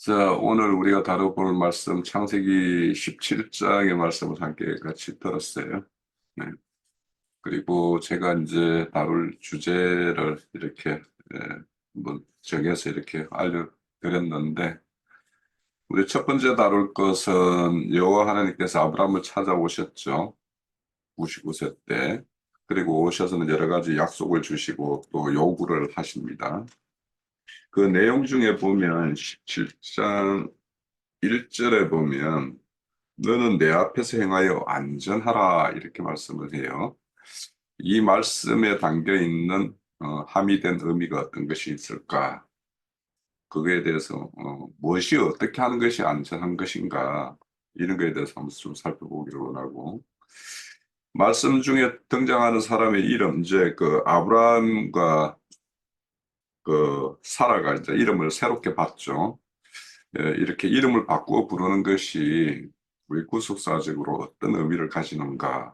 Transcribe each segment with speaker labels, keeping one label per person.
Speaker 1: 자, 오늘 우리가 다뤄볼 말씀 창세기 17장의 말씀을 함께 같이 들었어요. 네. 그리고 제가 이제 다룰 주제를 이렇게 한번 정해서 이렇게 알려드렸는데, 우리 첫 번째 다룰 것은 여호와 하나님께서 아브라함을 찾아오셨죠. 99세 때. 그리고 오셔서는 여러 가지 약속을 주시고 또 요구를 하십니다. 그 내용 중에 보면 17장 1절에 보면 너는 내 앞에서 행하여 안전하라 이렇게 말씀을 해요. 이 말씀에 담겨 있는 함의된 의미가 어떤 것이 있을까? 그거에 대해서 무엇이 어떻게 하는 것이 안전한 것인가? 이런 거에 대해서 한번 좀 살펴보기를 원하고, 말씀 중에 등장하는 사람의 이름, 이제 그 아브라함과 그 사라가 이제 이름을 새롭게 받죠. 이렇게 이름을 바꾸어 부르는 것이 우리 구속사적으로 어떤 의미를 가지는가에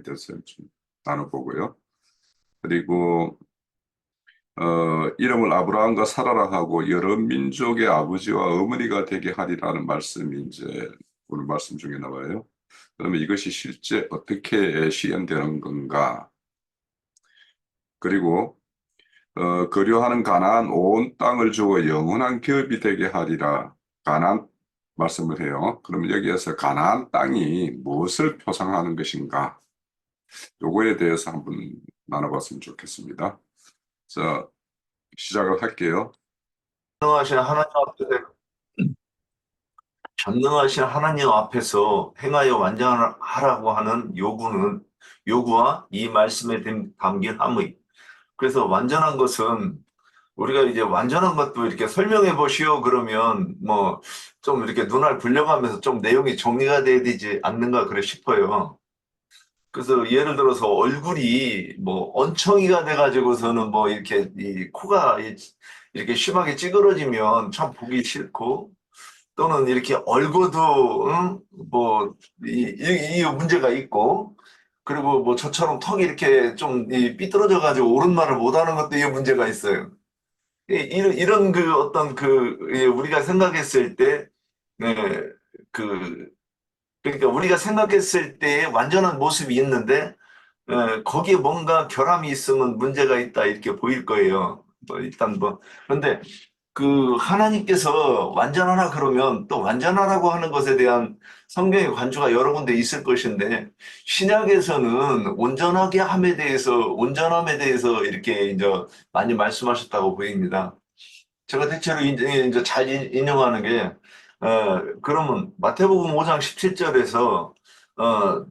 Speaker 1: 대해서 좀 나눠보고요. 그리고 이름을 아브라함과 사라라 하고 여러 민족의 아버지와 어머니가 되게 하리라는 말씀이 이제 오늘 말씀 중에 나와요. 그러면 이것이 실제 어떻게 시행되는 건가? 그리고 거류하는 가나안 온 땅을 주어 영원한 기업이 되게 하리라. 가나안 말씀을 해요. 그러면 여기에서 가나안 땅이 무엇을 표상하는 것인가? 요거에 대해서 한번 나눠봤으면 좋겠습니다. 자, 시작을 할게요.
Speaker 2: 전능하신 하나님 앞에 전능하신 하나님 앞에서 행하여 완전하라고 하는 요구와 이 말씀에 담긴 함의. 그래서 완전한 것은 우리가 이제 완전한 것도 이렇게 설명해 보시오 그러면 뭐 좀 이렇게 눈알 굴려가면서 좀 내용이 정리가 돼야 되지 않는가 그래 싶어요. 그래서 예를 들어서 얼굴이 뭐 언청이가 돼가지고서는 뭐 이렇게 이 코가 이렇게 심하게 찌그러지면 참 보기 싫고, 또는 이렇게 얼고도 응? 이 문제가 있고, 그리고 뭐 저처럼 턱이 이렇게 좀 삐뚤어져 가지고 옳은 말을 못하는 것도 이 문제가 있어요. 이런 그 어떤 우리가 생각했을 때, 네, 그 그러니까 우리가 생각했을 때 완전한 모습이 있는데 거기에 뭔가 결함이 있으면 문제가 있다 이렇게 보일 거예요. 뭐 일단 뭐 그런데 그 하나님께서 완전하라 그러면 또 완전하라고 하는 것에 대한 성경의 관주가 여러 군데 있을 것인데, 신약에서는 온전함에 대해서 이렇게 이제 많이 말씀하셨다고 보입니다. 제가 대체로 이제 잘 인용하는 게, 그러면 마태복음 5장 17절에서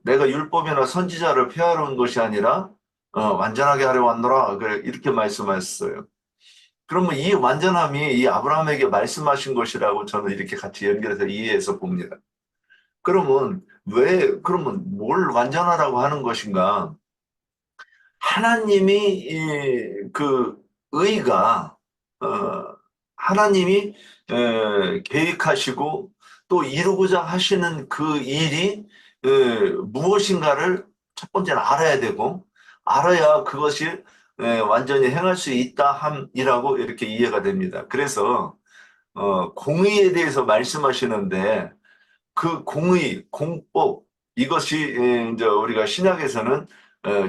Speaker 2: 내가 율법이나 선지자를 폐하러 온 것이 아니라 완전하게 하려 왔노라 그래 이렇게 말씀하셨어요. 그러면 이 완전함이 이 아브라함에게 말씀하신 것이라고 저는 이렇게 같이 연결해서 이해해서 봅니다. 그러면 뭘 완전하라고 하는 것인가? 하나님이 그 의가 하나님이 계획하시고 또 이루고자 하시는 그 일이 무엇인가를 첫 번째는 알아야 되고, 알아야 그것이 완전히 행할 수 있다 함이라고 이렇게 이해가 됩니다. 그래서 공의에 대해서 말씀하시는데, 그 공법, 이것이 이제 우리가 신약에서는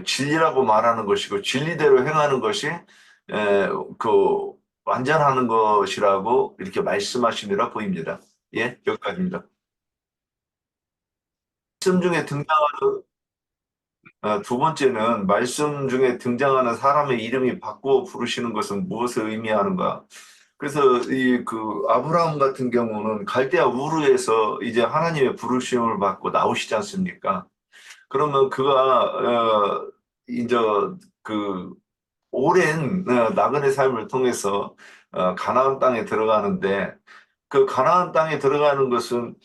Speaker 2: 진리라고 말하는 것이고, 진리대로 행하는 것이 그 완전하는 것이라고 이렇게 말씀하시느라 보입니다. 예, 여기까지입니다. 말씀 중에 등장하는 두 번째는, 말씀 중에 등장하는 사람의 이름이 바꾸어 부르시는 것은 무엇을 의미하는가? 그래서 아브라함 같은 경우는 갈대아 우르에서 이제 하나님의 부르심을 받고 나오시지 않습니까? 그러면 그가 이제 그 오랜 나그네 삶을 통해서 가나안 땅에 들어가는데, 그 가나안 땅에 들어가는 것은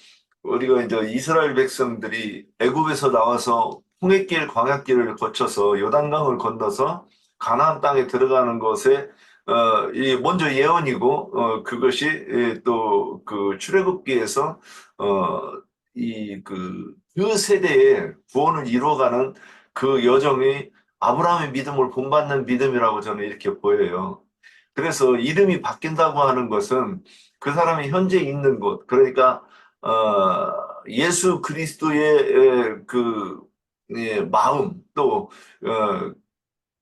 Speaker 2: 우리가 이제 이스라엘 백성들이 애굽에서 나와서 홍해길 광야길을 거쳐서 요단강을 건너서 가나안 땅에 들어가는 것에 이 먼저 예언이고, 그것이 또 그 출애굽기에서 그 세대의 구원을 이루어가는 그 여정이 아브라함의 믿음을 본받는 믿음이라고 저는 이렇게 보여요. 그래서 이름이 바뀐다고 하는 것은 그 사람이 현재 있는 곳, 그러니까 예수 그리스도의 마음 또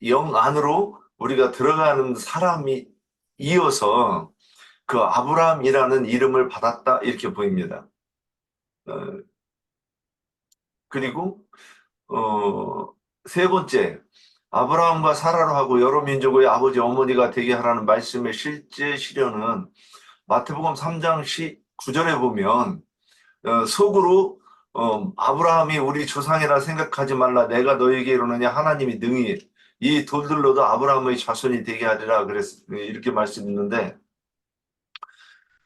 Speaker 2: 영 안으로 우리가 들어가는 사람이 이어서 그 아브라함이라는 이름을 받았다 이렇게 보입니다. 어, 그리고 세 번째, 아브라함과 사라로 하고 여러 민족의 아버지 어머니가 되게 하라는 말씀의 실제 실현은 마태복음 3장 9절에 보면 속으로 아브라함이 우리 조상이라 생각하지 말라 내가 너에게 이르느냐 하나님이 능히 이 돌들로도 아브라함의 자손이 되게 하리라 이렇게 말씀있는데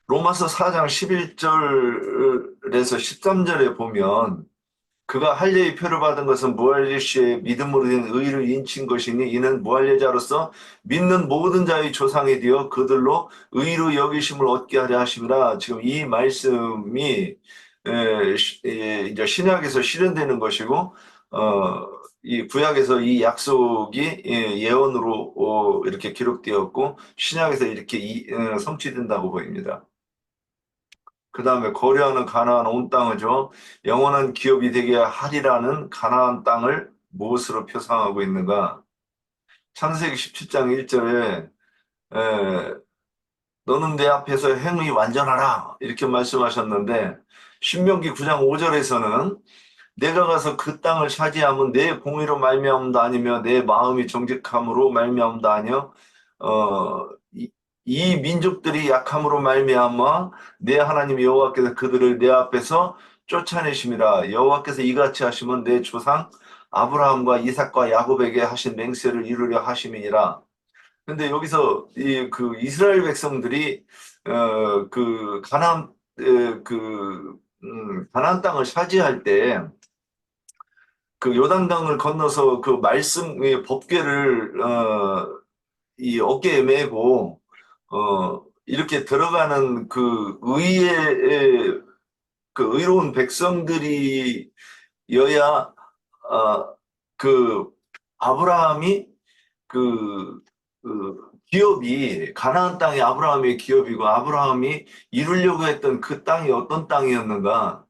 Speaker 2: 로마서 4장 11절에서 13절에 보면 그가 할례의 표를 받은 것은 무할례시의 믿음으로 된 의를 인친 것이니 이는 무할례자로서 믿는 모든 자의 조상이 되어 그들로 의로 여기심을 얻게 하려 하심이라. 지금 이 말씀이 이제 신약에서 실현되는 것이고 이 구약에서 이 약속이 예언으로 이렇게 기록되었고 신약에서 이렇게 성취된다고 보입니다. 그 다음에 거류하는 가나안 온 땅이죠. 영원한 기업이 되게 하리라는 가나안 땅을 무엇으로 표상하고 있는가? 창세기 17장 1절에 너는 내 앞에서 행위 완전하라 이렇게 말씀하셨는데 신명기 9장 5절에서는 내가 가서 그 땅을 차지하면 내 공의로 말미암다 아니며 내 마음이 정직함으로 말미암다 아니요 이 민족들이 약함으로 말미암아 내 하나님 여호와께서 그들을 내 앞에서 쫓아내심이라. 여호와께서 이같이 하시면 내 조상 아브라함과 이삭과 야곱에게 하신 맹세를 이루려 하심이니라. 근데 여기서 그 이스라엘 백성들이 그 가나안 땅을 차지할 때 그 요단강을 건너서 그 말씀의 법궤를 이 어깨에 메고 이렇게 들어가는 그 의로운 백성들이여야 그 아브라함이 그, 기업이 가나안 땅이 아브라함의 기업이고 아브라함이 이루려고 했던 그 땅이 어떤 땅이었는가?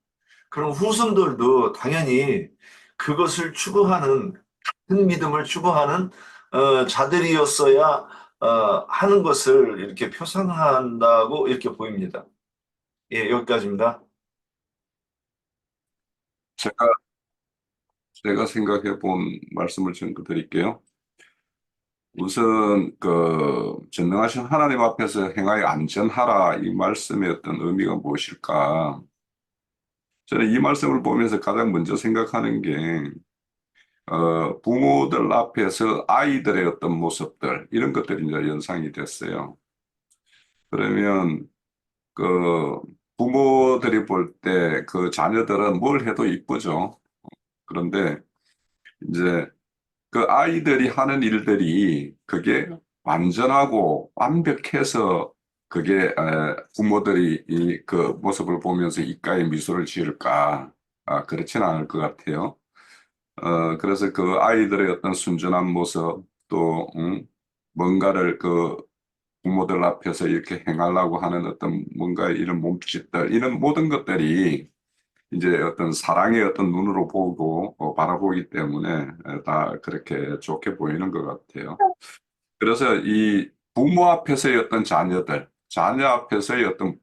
Speaker 2: 그럼 후손들도 당연히 그것을 추구하는 큰 믿음을 추구하는 자들이었어야 하는 것을 이렇게 표상한다고 이렇게 보입니다. 예, 여기까지입니다.
Speaker 1: 제가 생각해 본 말씀을 좀 드릴게요. 우선 전능하신 하나님 앞에서 행하여 안전하라 이 말씀의 어떤 의미가 무엇일까? 저는 이 말씀을 보면서 가장 먼저 생각하는 게 부모들 앞에서 아이들의 어떤 모습들 이런 것들이 이제 연상이 됐어요. 그러면 그 부모들이 볼 때 그 자녀들은 뭘 해도 이쁘죠. 그런데 이제 그 아이들이 하는 일들이 그게 완전하고 완벽해서 그게 부모들이 그 모습을 보면서 입가에 미소를 지을까? 그렇지는 않을 것 같아요. 그래서 그 아이들의 어떤 순전한 모습 또 뭔가를 그 부모들 앞에서 이렇게 행하려고 하는 어떤 뭔가 이런 몸짓들 이런 모든 것들이 이제 어떤 사랑의 어떤 눈으로 보고 바라보기 때문에 다 그렇게 좋게 보이는 것 같아요. 그래서 이 부모 앞에서의 어떤 자녀 앞에서의 어떤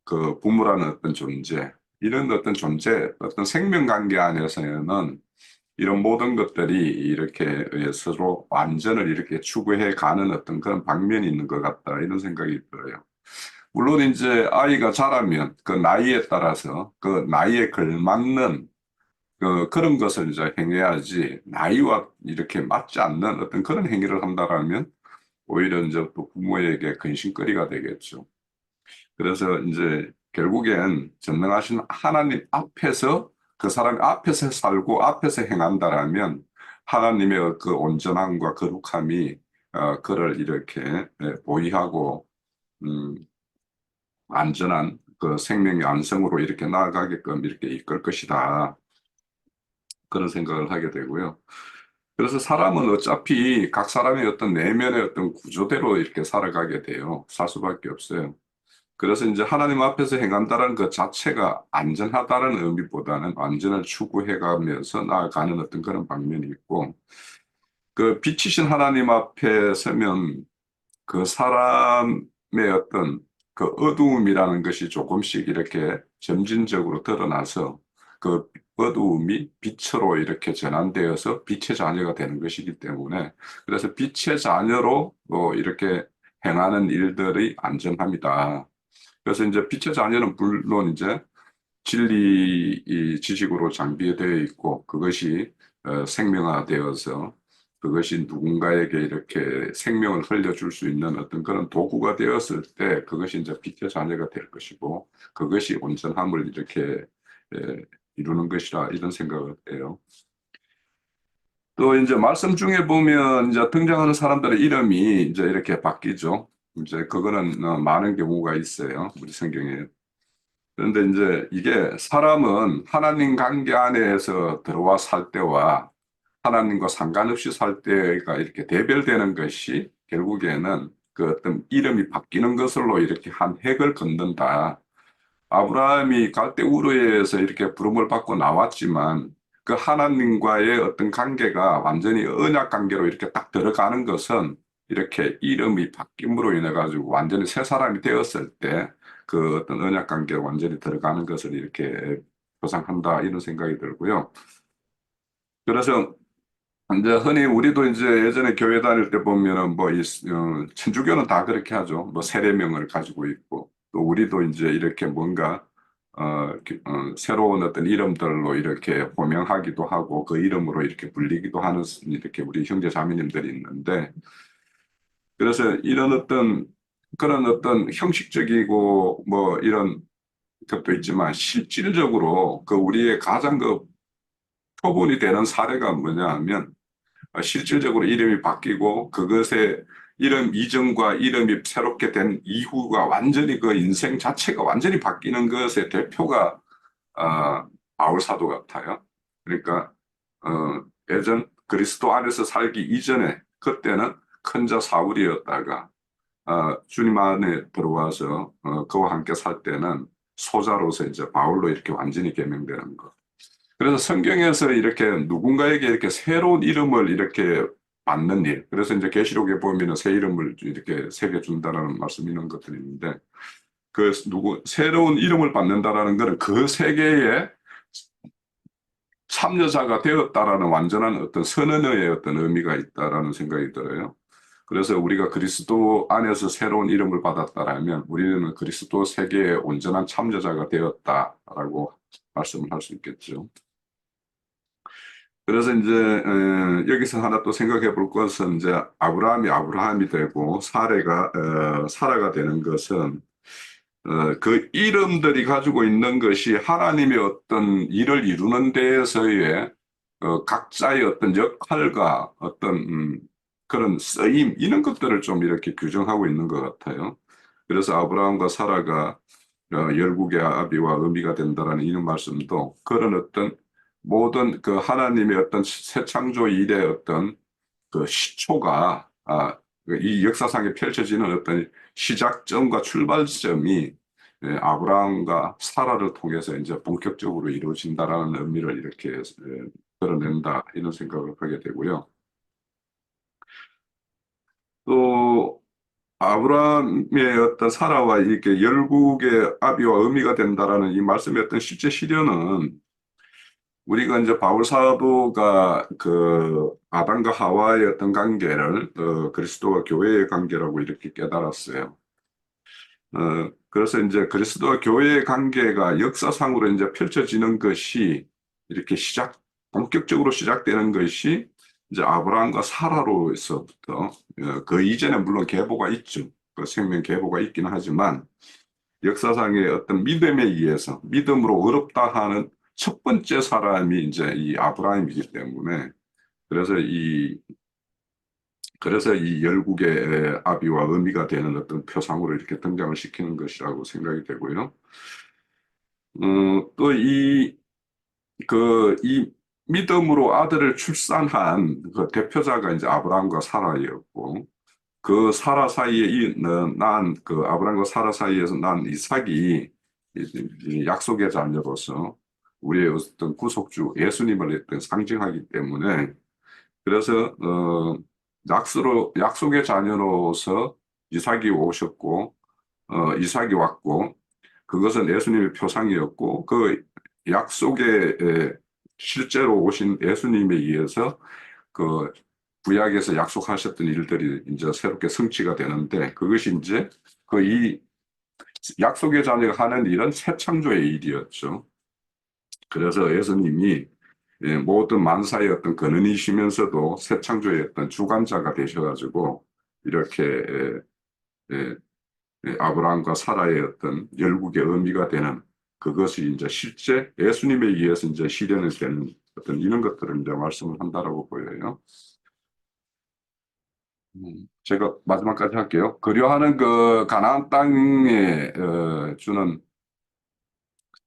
Speaker 1: 그 부모라는 어떤 존재, 이런 어떤 존재, 어떤 생명관계 안에서는 이런 모든 것들이 이렇게 서로 완전을 이렇게 추구해 가는 어떤 그런 방면이 있는 것 같다 이런 생각이 들어요. 물론 이제 아이가 자라면 그 나이에 따라서 그 나이에 걸맞는 그런 것을 이제 행해야지 나이와 이렇게 맞지 않는 어떤 그런 행위를 한다라면 오히려 이제 또 부모에게 근심거리가 되겠죠. 그래서 이제 결국엔 전능하신 하나님 앞에서 그 사람 앞에서 살고 앞에서 행한다라면 하나님의 그 온전함과 거룩함이 그를 이렇게 보위하고 음, 안전한 그 생명의 안성으로 이렇게 나아가게끔 이렇게 이끌 것이다. 그런 생각을 하게 되고요. 그래서 사람은 어차피 각 사람의 어떤 내면의 어떤 구조대로 이렇게 살아가게 돼요. 살 수밖에 없어요. 그래서 이제 하나님 앞에서 행한다는 것 자체가 안전하다는 의미보다는 안전을 추구해 가면서 나아가는 어떤 그런 방면이 있고, 그 빛이신 하나님 앞에 서면 그 사람의 어떤 그 어두움이라는 것이 조금씩 이렇게 점진적으로 드러나서 그 어두움이 빛으로 이렇게 전환되어서 빛의 자녀가 되는 것이기 때문에, 그래서 빛의 자녀로 이렇게 행하는 일들이 안전합니다. 그래서 이제 빛의 자녀는 물론 이제 진리 이 지식으로 장비되어 있고, 그것이 생명화되어서 그것이 누군가에게 이렇게 생명을 흘려줄 수 있는 어떤 그런 도구가 되었을 때 그것이 이제 빛의 자녀가 될 것이고, 그것이 온전함을 이렇게 에, 이루는 것이라, 이런 생각을 해요. 또 이제 말씀 중에 보면 이제 등장하는 사람들의 이름이 이제 이렇게 바뀌죠. 이제 그거는 많은 경우가 있어요. 우리 성경에. 그런데 이제 이게 사람은 하나님 관계 안에서 들어와 살 때와 하나님과 상관없이 살 때가 이렇게 대별되는 것이 결국에는 그 어떤 이름이 바뀌는 것으로 이렇게 한 획을 긋는다. 아브라함이 갈대우르에서 이렇게 부름을 받고 나왔지만 그 하나님과의 어떤 관계가 완전히 언약 관계로 이렇게 딱 들어가는 것은 이렇게 이름이 바뀜으로 인해 가지고 완전히 새 사람이 되었을 때 그 어떤 언약 관계에 완전히 들어가는 것을 이렇게 표상한다, 이런 생각이 들고요. 그래서 이제 흔히 우리도 이제 예전에 교회 다닐 때 보면은 천주교는 다 그렇게 하죠. 뭐 세례명을 가지고 있고, 또 우리도 이제 이렇게 뭔가 새로운 어떤 이름들로 이렇게 호명하기도 하고 그 이름으로 이렇게 불리기도 하는 이렇게 우리 형제 자매님들이 있는데, 그래서 이런 어떤 그런 어떤 형식적이고 뭐 이런 것도 있지만 실질적으로 그 우리의 가장 그 표본이 되는 사례가 뭐냐 하면, 실질적으로 이름이 바뀌고 그것의 이름 이전과 이름이 새롭게 된 이후가 완전히 그 인생 자체가 완전히 바뀌는 것의 대표가 바울 사도 같아요. 그러니까 예전 그리스도 안에서 살기 이전에 그때는 큰 자 사울이었다가 주님 안에 들어와서 그와 함께 살 때는 소자로서 이제 바울로 이렇게 완전히 개명되는 것. 그래서 성경에서 이렇게 누군가에게 이렇게 새로운 이름을 이렇게 받는 일. 그래서 이제 계시록에 보면은 새 이름을 이렇게 새겨준다라는 말씀, 이런 것들이 있는데, 새로운 이름을 받는다라는 것은 그 세계에 참여자가 되었다라는 완전한 어떤 선언의 어떤 의미가 있다라는 생각이 들어요. 그래서 우리가 그리스도 안에서 새로운 이름을 받았다라면 우리는 그리스도 세계의 온전한 참여자가 되었다라고 말씀을 할 수 있겠죠. 그래서 이제 여기서 하나 또 생각해 볼 것은, 이제 아브라함이 아브라함이 되고 사라가 되는 것은 그 이름들이 가지고 있는 것이 하나님의 어떤 일을 이루는 데에서의 각자의 어떤 역할과 어떤 그런 쓰임, 이런 것들을 좀 이렇게 규정하고 있는 것 같아요. 그래서 아브라함과 사라가 열국의 아비와 어미가 된다라는 이런 말씀도 그런 어떤 모든 그 하나님의 어떤 새 창조 일의 어떤 그 시초가 이 역사상에 펼쳐지는 어떤 시작점과 출발점이 아브라함과 사라를 통해서 이제 본격적으로 이루어진다라는 의미를 이렇게 드러낸다, 이런 생각을 하게 되고요. 또 아브라함의 어떤 사라와 이렇게 열국의 아비와 어미가 된다라는 이 말씀의 어떤 실제 실현은, 우리가 이제 바울 사도가 그 아담과 하와의 어떤 관계를 그리스도와 교회의 관계라고 이렇게 깨달았어요. 그래서 이제 그리스도와 교회의 관계가 역사상으로 이제 펼쳐지는 것이 이렇게 본격적으로 시작되는 것이 이제 아브라함과 사라로서부터, 그 이전에 물론 계보가 있죠. 그 생명 계보가 있긴 하지만 역사상의 어떤 믿음에 의해서 믿음으로 어렵다 하는 첫 번째 사람이 이제 이 아브라함이기 때문에, 그래서 이 열국의 아비와 어미가 되는 어떤 표상으로 이렇게 등장을 시키는 것이라고 생각이 되고요. 또 이 믿음으로 아들을 출산한 그 대표자가 이제 아브라함과 사라였고, 그 사라 사이에 난 그 아브라함과 사라 사이에서 난 이삭이 이 약속의 자녀로서 우리의 어떤 구속주 예수님을 어떤 상징하기 때문에, 그래서 약속의 자녀로서 이삭이 오셨고, 이삭이 왔고, 그것은 예수님의 표상이었고, 그 약속의 실제로 오신 예수님에 의해서 그 구약에서 약속하셨던 일들이 이제 새롭게 성취가 되는데, 그것이 이제 그 이 약속의 자녀가 하는 일은 새 창조의 일이었죠. 그래서 예수님이 모든 만사의 어떤 근원이시면서도 새 창조의 어떤 주관자가 되셔가지고 이렇게 아브라함과 사라의 어떤 열국의 의미가 되는, 그것이 이제 실제 예수님에 의해서 이제 실현이 되는 어떤 이런 것들을 이제 말씀을 한다라고 보여요. 제가 마지막까지 할게요. 그리하는 그 가나안 땅에 주는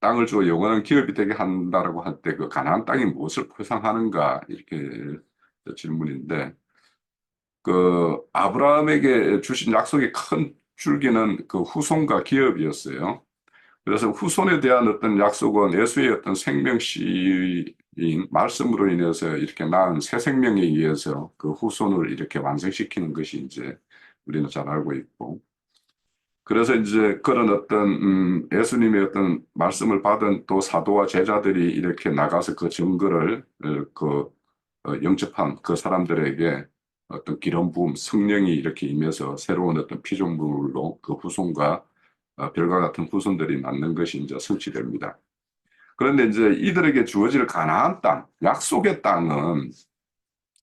Speaker 1: 땅을 주어 영원한 기업이 되게 한다라고 할 때 그 가나안 땅이 무엇을 표상하는가, 이렇게 질문인데, 그 아브라함에게 주신 약속의 큰 줄기는 그 후손과 기업이었어요. 그래서 후손에 대한 어떤 약속은 예수의 어떤 생명시인 말씀으로 인해서 이렇게 낳은 새 생명에 의해서 그 후손을 이렇게 완성시키는 것이 이제 우리는 잘 알고 있고, 그래서 이제 그런 어떤 예수님의 어떤 말씀을 받은 또 사도와 제자들이 이렇게 나가서 그 증거를 영접한 그 사람들에게 어떤 기름 부음 성령이 이렇게 임해서 새로운 어떤 피조물로 그 후손과 별과 같은 후손들이 낳는 것이 이제 성취됩니다. 그런데 이제 이들에게 주어질 가나안 땅, 약속의 땅은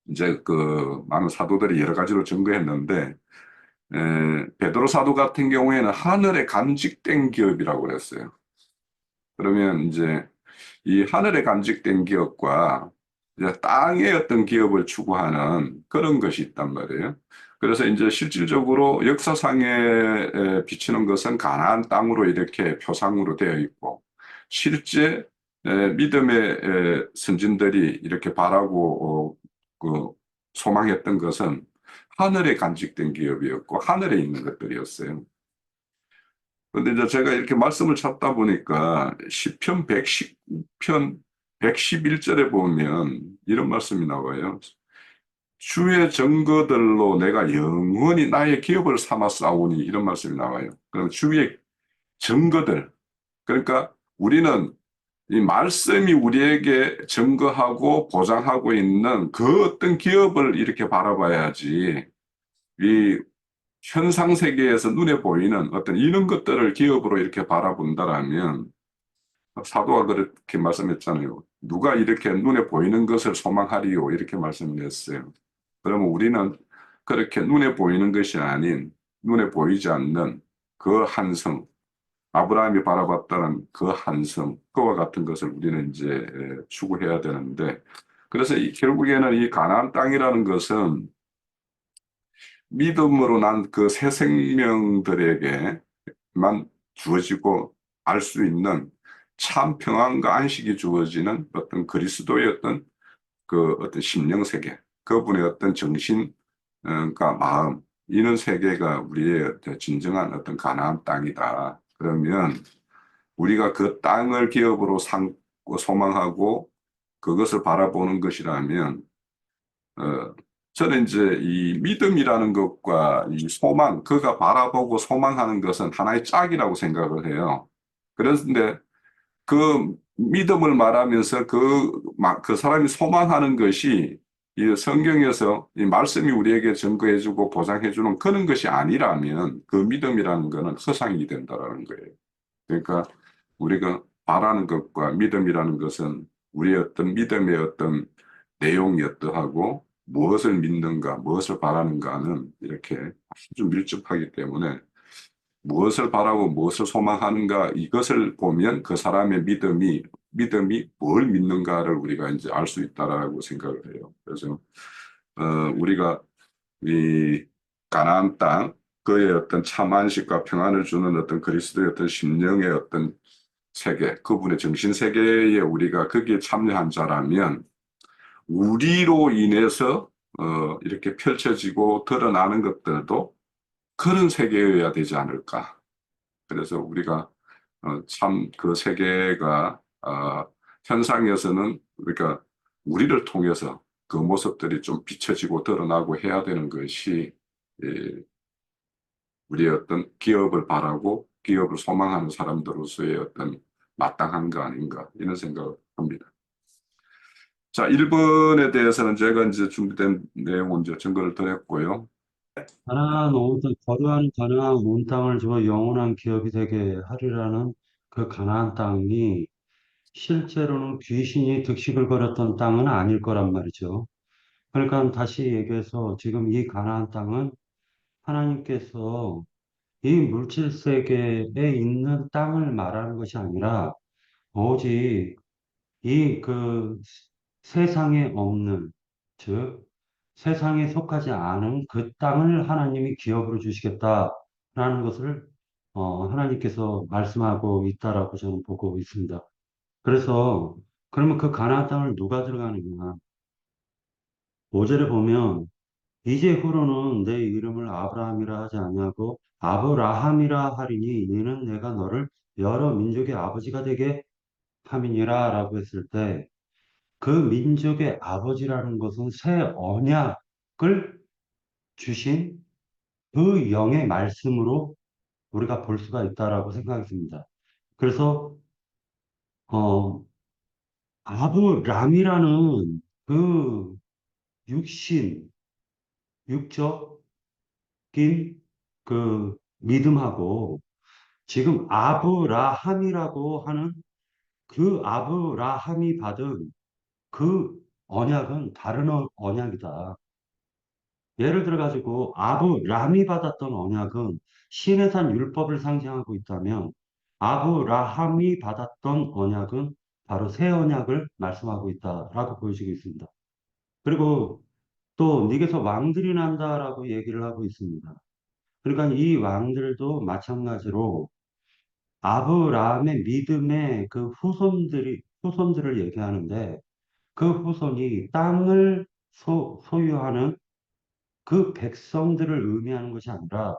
Speaker 1: 이제 그 많은 사도들이 여러 가지로 증거했는데, 베드로 사도 같은 경우에는 하늘에 간직된 기업이라고 그랬어요. 그러면 이제 이 하늘에 간직된 기업과 이제 땅의 어떤 기업을 추구하는 그런 것이 있단 말이에요. 그래서 이제 실질적으로 역사상에 비치는 것은 가나안 땅으로 이렇게 표상으로 되어 있고, 실제 믿음의 선진들이 이렇게 바라고 소망했던 것은 하늘에 간직된 기업이었고 하늘에 있는 것들이었어요. 그런데 이제 제가 이렇게 말씀을 찾다 보니까 시편 119편 111절에 보면 이런 말씀이 나와요. 주의 증거들로 내가 영원히 나의 기업을 삼아 싸우니, 이런 말씀이 나와요. 그럼 주의 증거들, 그러니까 우리는 이 말씀이 우리에게 증거하고 보장하고 있는 그 어떤 기업을 이렇게 바라봐야지, 이 현상 세계에서 눈에 보이는 어떤 이런 것들을 기업으로 이렇게 바라본다라면, 사도가 그렇게 말씀했잖아요. 누가 이렇게 눈에 보이는 것을 소망하리요, 이렇게 말씀을 했어요. 그러면 우리는 그렇게 눈에 보이는 것이 아닌 눈에 보이지 않는 그 한성, 아브라함이 바라봤다는 그 한성, 그와 같은 것을 우리는 이제 추구해야 되는데, 그래서 결국에는 이 가나안 땅이라는 것은 믿음으로 난 그 새 생명들에게만 주어지고 알 수 있는 참 평안과 안식이 주어지는 어떤 그리스도의 어떤 그 어떤 심령 세계, 그분의 어떤 정신과 마음, 이런 세계가 우리의 어떤 진정한 어떤 가나안 땅이다. 그러면 우리가 그 땅을 기업으로 삼고 소망하고 그것을 바라보는 것이라면, 저는 이제 이 믿음이라는 것과 이 소망, 그가 바라보고 소망하는 것은 하나의 짝이라고 생각을 해요. 그런데 그 믿음을 말하면서 그 사람이 소망하는 것이 이 성경에서 이 말씀이 우리에게 증거해주고 보장해주는 그런 것이 아니라면 그 믿음이라는 것은 허상이 된다라는 거예요. 그러니까 우리가 바라는 것과 믿음이라는 것은 우리의 어떤 믿음의 어떤 내용이 어떠하고 무엇을 믿는가, 무엇을 바라는가는 이렇게 아주 밀접하기 때문에, 무엇을 바라고 무엇을 소망하는가, 이것을 보면 그 사람의 믿음이 뭘 믿는가를 우리가 이제 알 수 있다라고 생각을 해요. 그래서 우리가 이 가나안 땅, 그의 어떤 참 안식과 평안을 주는 어떤 그리스도의 어떤 심령의 어떤 세계, 그분의 정신 세계에 우리가 거기에 참여한 자라면 우리로 인해서 이렇게 펼쳐지고 드러나는 것들도 그런 세계여야 되지 않을까. 그래서 우리가 참 그 세계가 현상에서는 그러니까 우리를 통해서 그 모습들이 좀 비춰지고 드러나고 해야 되는 것이 예, 우리의 어떤 기업을 바라고 기업을 소망하는 사람들로서의 어떤 마땅한 거 아닌가 이런 생각을 합니다. 자, 1번에 대해서는 제가 이제 준비된 내용은 이제 증거를 드렸고요.
Speaker 3: 가나안 온 땅, 거류한 가나안 온 땅을 주어 영원한 기업이 되게 하리라는 그 가나안 땅이 실제로는 귀신이 득식을 벌였던 땅은 아닐 거란 말이죠. 그러니까 다시 얘기해서 지금 이 가나안 땅은 하나님께서 이 물질 세계에 있는 땅을 말하는 것이 아니라 오직 이 그 세상에 없는, 즉 세상에 속하지 않은 그 땅을 하나님이 기업으로 주시겠다라는 것을 하나님께서 말씀하고 있다라고 저는 보고 있습니다. 그래서 그러면 그 가나안 땅을 누가 들어가느냐? 5절에 보면 이제 후로는 내 이름을 아브라함이라 하지 아니하고 아브라함이라 하리니 이는 내가 너를 여러 민족의 아버지가 되게 함이니라라고 했을 때 그 민족의 아버지라는 것은 새 언약을 주신 그 영의 말씀으로 우리가 볼 수가 있다라고 생각이 듭니다. 그래서 어, 아브람이라는 그 육신, 육적인 그 믿음하고 지금 아브라함이라고 하는 그 아브라함이 받은 그 언약은 다른 언약이다. 예를 들어 가지고 아브람이 받았던 언약은 신의 산 율법을 상징하고 있다면 아브라함이 받았던 언약은 바로 새 언약을 말씀하고 있다라고 보여지고 있습니다. 그리고 또 네게서 왕들이 난다라고 얘기를 하고 있습니다. 그러니까 이 왕들도 마찬가지로 아브라함의 믿음의 그 후손들을 얘기하는데 그 후손이 땅을 소유하는 그 백성들을 의미하는 것이 아니라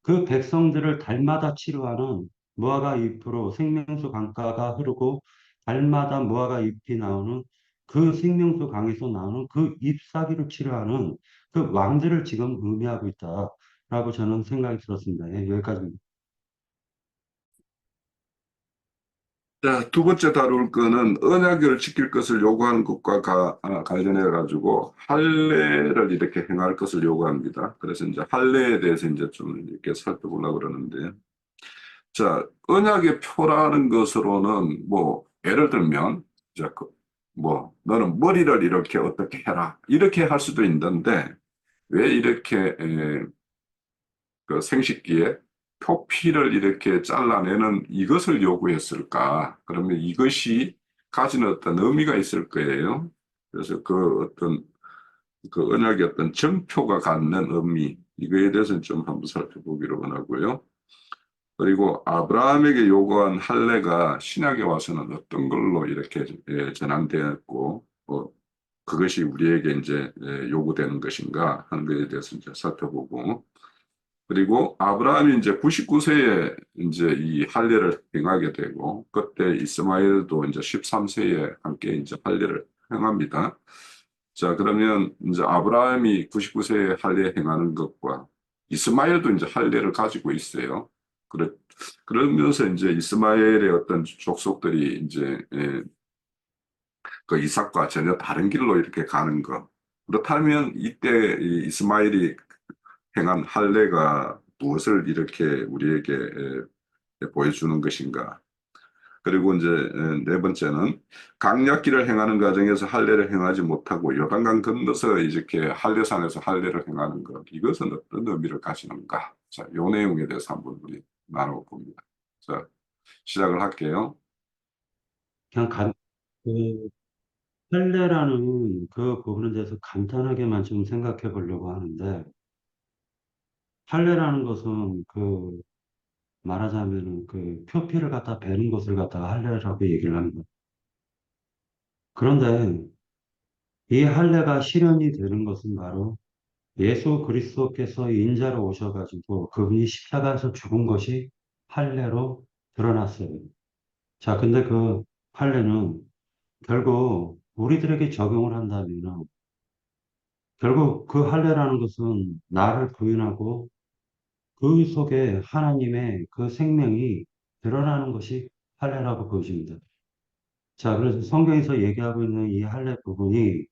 Speaker 3: 그 백성들을 달마다 치루하는 무화과 잎으로 생명수 강가가 흐르고 달마다 무화과 잎이 나오는 그 생명수 강에서 나오는 그 잎사귀를 치료하는 그 왕들을 지금 의미하고 있다라고 저는 생각이 들었습니다. 예, 여기까지입니다.
Speaker 1: 자, 두 번째 다룰 거는 언약을 지킬 것을 요구하는 것과 관련해 가지고 할례를 이렇게 행할 것을 요구합니다. 그래서 이제 할례에 대해서 이제 좀 이렇게 살펴보려고 그러는데, 자, 언약의 표라는 것으로는 뭐 예를 들면 이제 뭐 너는 머리를 이렇게 어떻게 해라 이렇게 할 수도 있는데 왜 이렇게 그 생식기에 표피를 이렇게 잘라내는 이것을 요구했을까? 그러면 이것이 가지는 어떤 의미가 있을 거예요. 그래서 그 어떤 그 언약의 어떤 정표가 갖는 의미, 이거에 대해서는 좀 한번 살펴보기로 원하고요. 그리고 아브라함에게 요구한 할례가 신약에 와서는 어떤 걸로 이렇게 전환되었고, 그것이 우리에게 이제 요구되는 것인가 하는 것에 대해서 이제 살펴보고, 그리고 아브라함이 이제 99세에 이제 이 할례를 행하게 되고, 그때 이스마엘도 이제 13세에 함께 이제 할례를 행합니다. 자, 그러면 이제 아브라함이 99세에 할례 행하는 것과 이스마엘도 이제 할례를 가지고 있어요. 그러면서 이제 이스마엘의 어떤 족속들이 이제 그 이삭과 전혀 다른 길로 이렇게 가는 것. 그렇다면 이때 이 이스마엘이 행한 할례가 무엇을 이렇게 우리에게 보여주는 것인가? 그리고 이제 네 번째는 강약기를 행하는 과정에서 할례를 행하지 못하고 요단강 건너서 이렇게 할례산에서 할례를 행하는 것, 이것은 어떤 의미를 가지는가? 자, 요 내용에 대해서 한번 우리 나눠봅니다. 자, 시작을 할게요.
Speaker 3: 그냥 그 할례라는 그 부분에 대해서 간단하게만 좀 생각해 보려고 하는데 할례라는 것은 그 말하자면은 그 표피를 갖다 베는 것을 갖다가 할례라고 얘기를 합니다. 그런데 이 할례가 실현이 되는 것은 바로 예수 그리스도께서 인자로 오셔가지고 그분이 십자가에서 죽은 것이 할례로 드러났어요. 자, 근데 그 할례는 결국 우리들에게 적용을 한다면 결국 그 할례라는 것은 나를 부인하고 그 속에 하나님의 그 생명이 드러나는 것이 할례라고 보여집니다. 자, 그래서 성경에서 얘기하고 있는 이 할례 부분이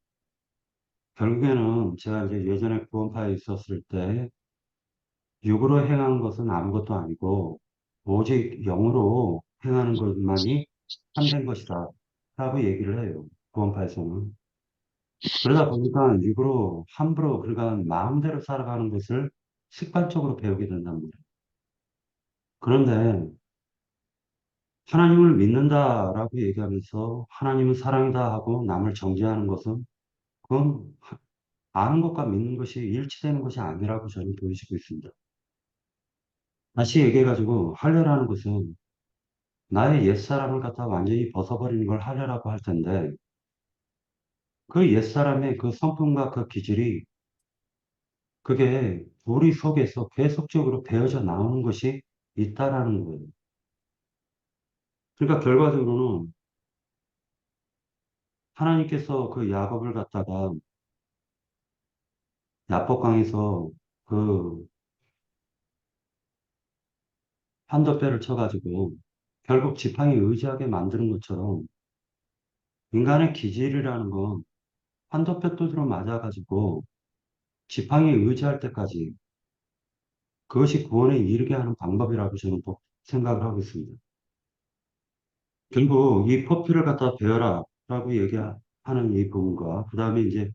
Speaker 3: 결국에는 제가 이제 예전에 구원파에 있었을 때 육으로 행한 것은 아무것도 아니고 오직 영으로 행하는 것만이 참된 것이다 라고 얘기를 해요. 구원파에서는. 그러다 보니까 육으로 함부로 그러니까 마음대로 살아가는 것을 습관적으로 배우게 된단 말이에요. 그런데 하나님을 믿는다라고 얘기하면서 하나님은 사랑이다 하고 남을 정죄하는 것은 그건 아는 것과 믿는 것이 일치되는 것이 아니라고 저는 보여지고 있습니다. 다시 얘기해가지고 할례라는 것은 나의 옛사람을 갖다 완전히 벗어버리는 걸 할례라고 할 텐데 그 옛사람의 그 성품과 그 기질이 그게 우리 속에서 계속적으로 배어져 나오는 것이 있다라는 거예요. 그러니까 결과적으로는 하나님께서 그 야곱을 갖다가 야복강에서 그 한도뼈를 쳐가지고 결국 지팡이 의지하게 만드는 것처럼 인간의 기질이라는 건 한도뼈 두드러 맞아가지고 지팡이에 의지할 때까지 그것이 구원에 이르게 하는 방법이라고 저는 생각을 하고 있습니다. 결국 이 포피를 갖다 베어라 라고 얘기하는 이 부분과 그 다음에 이제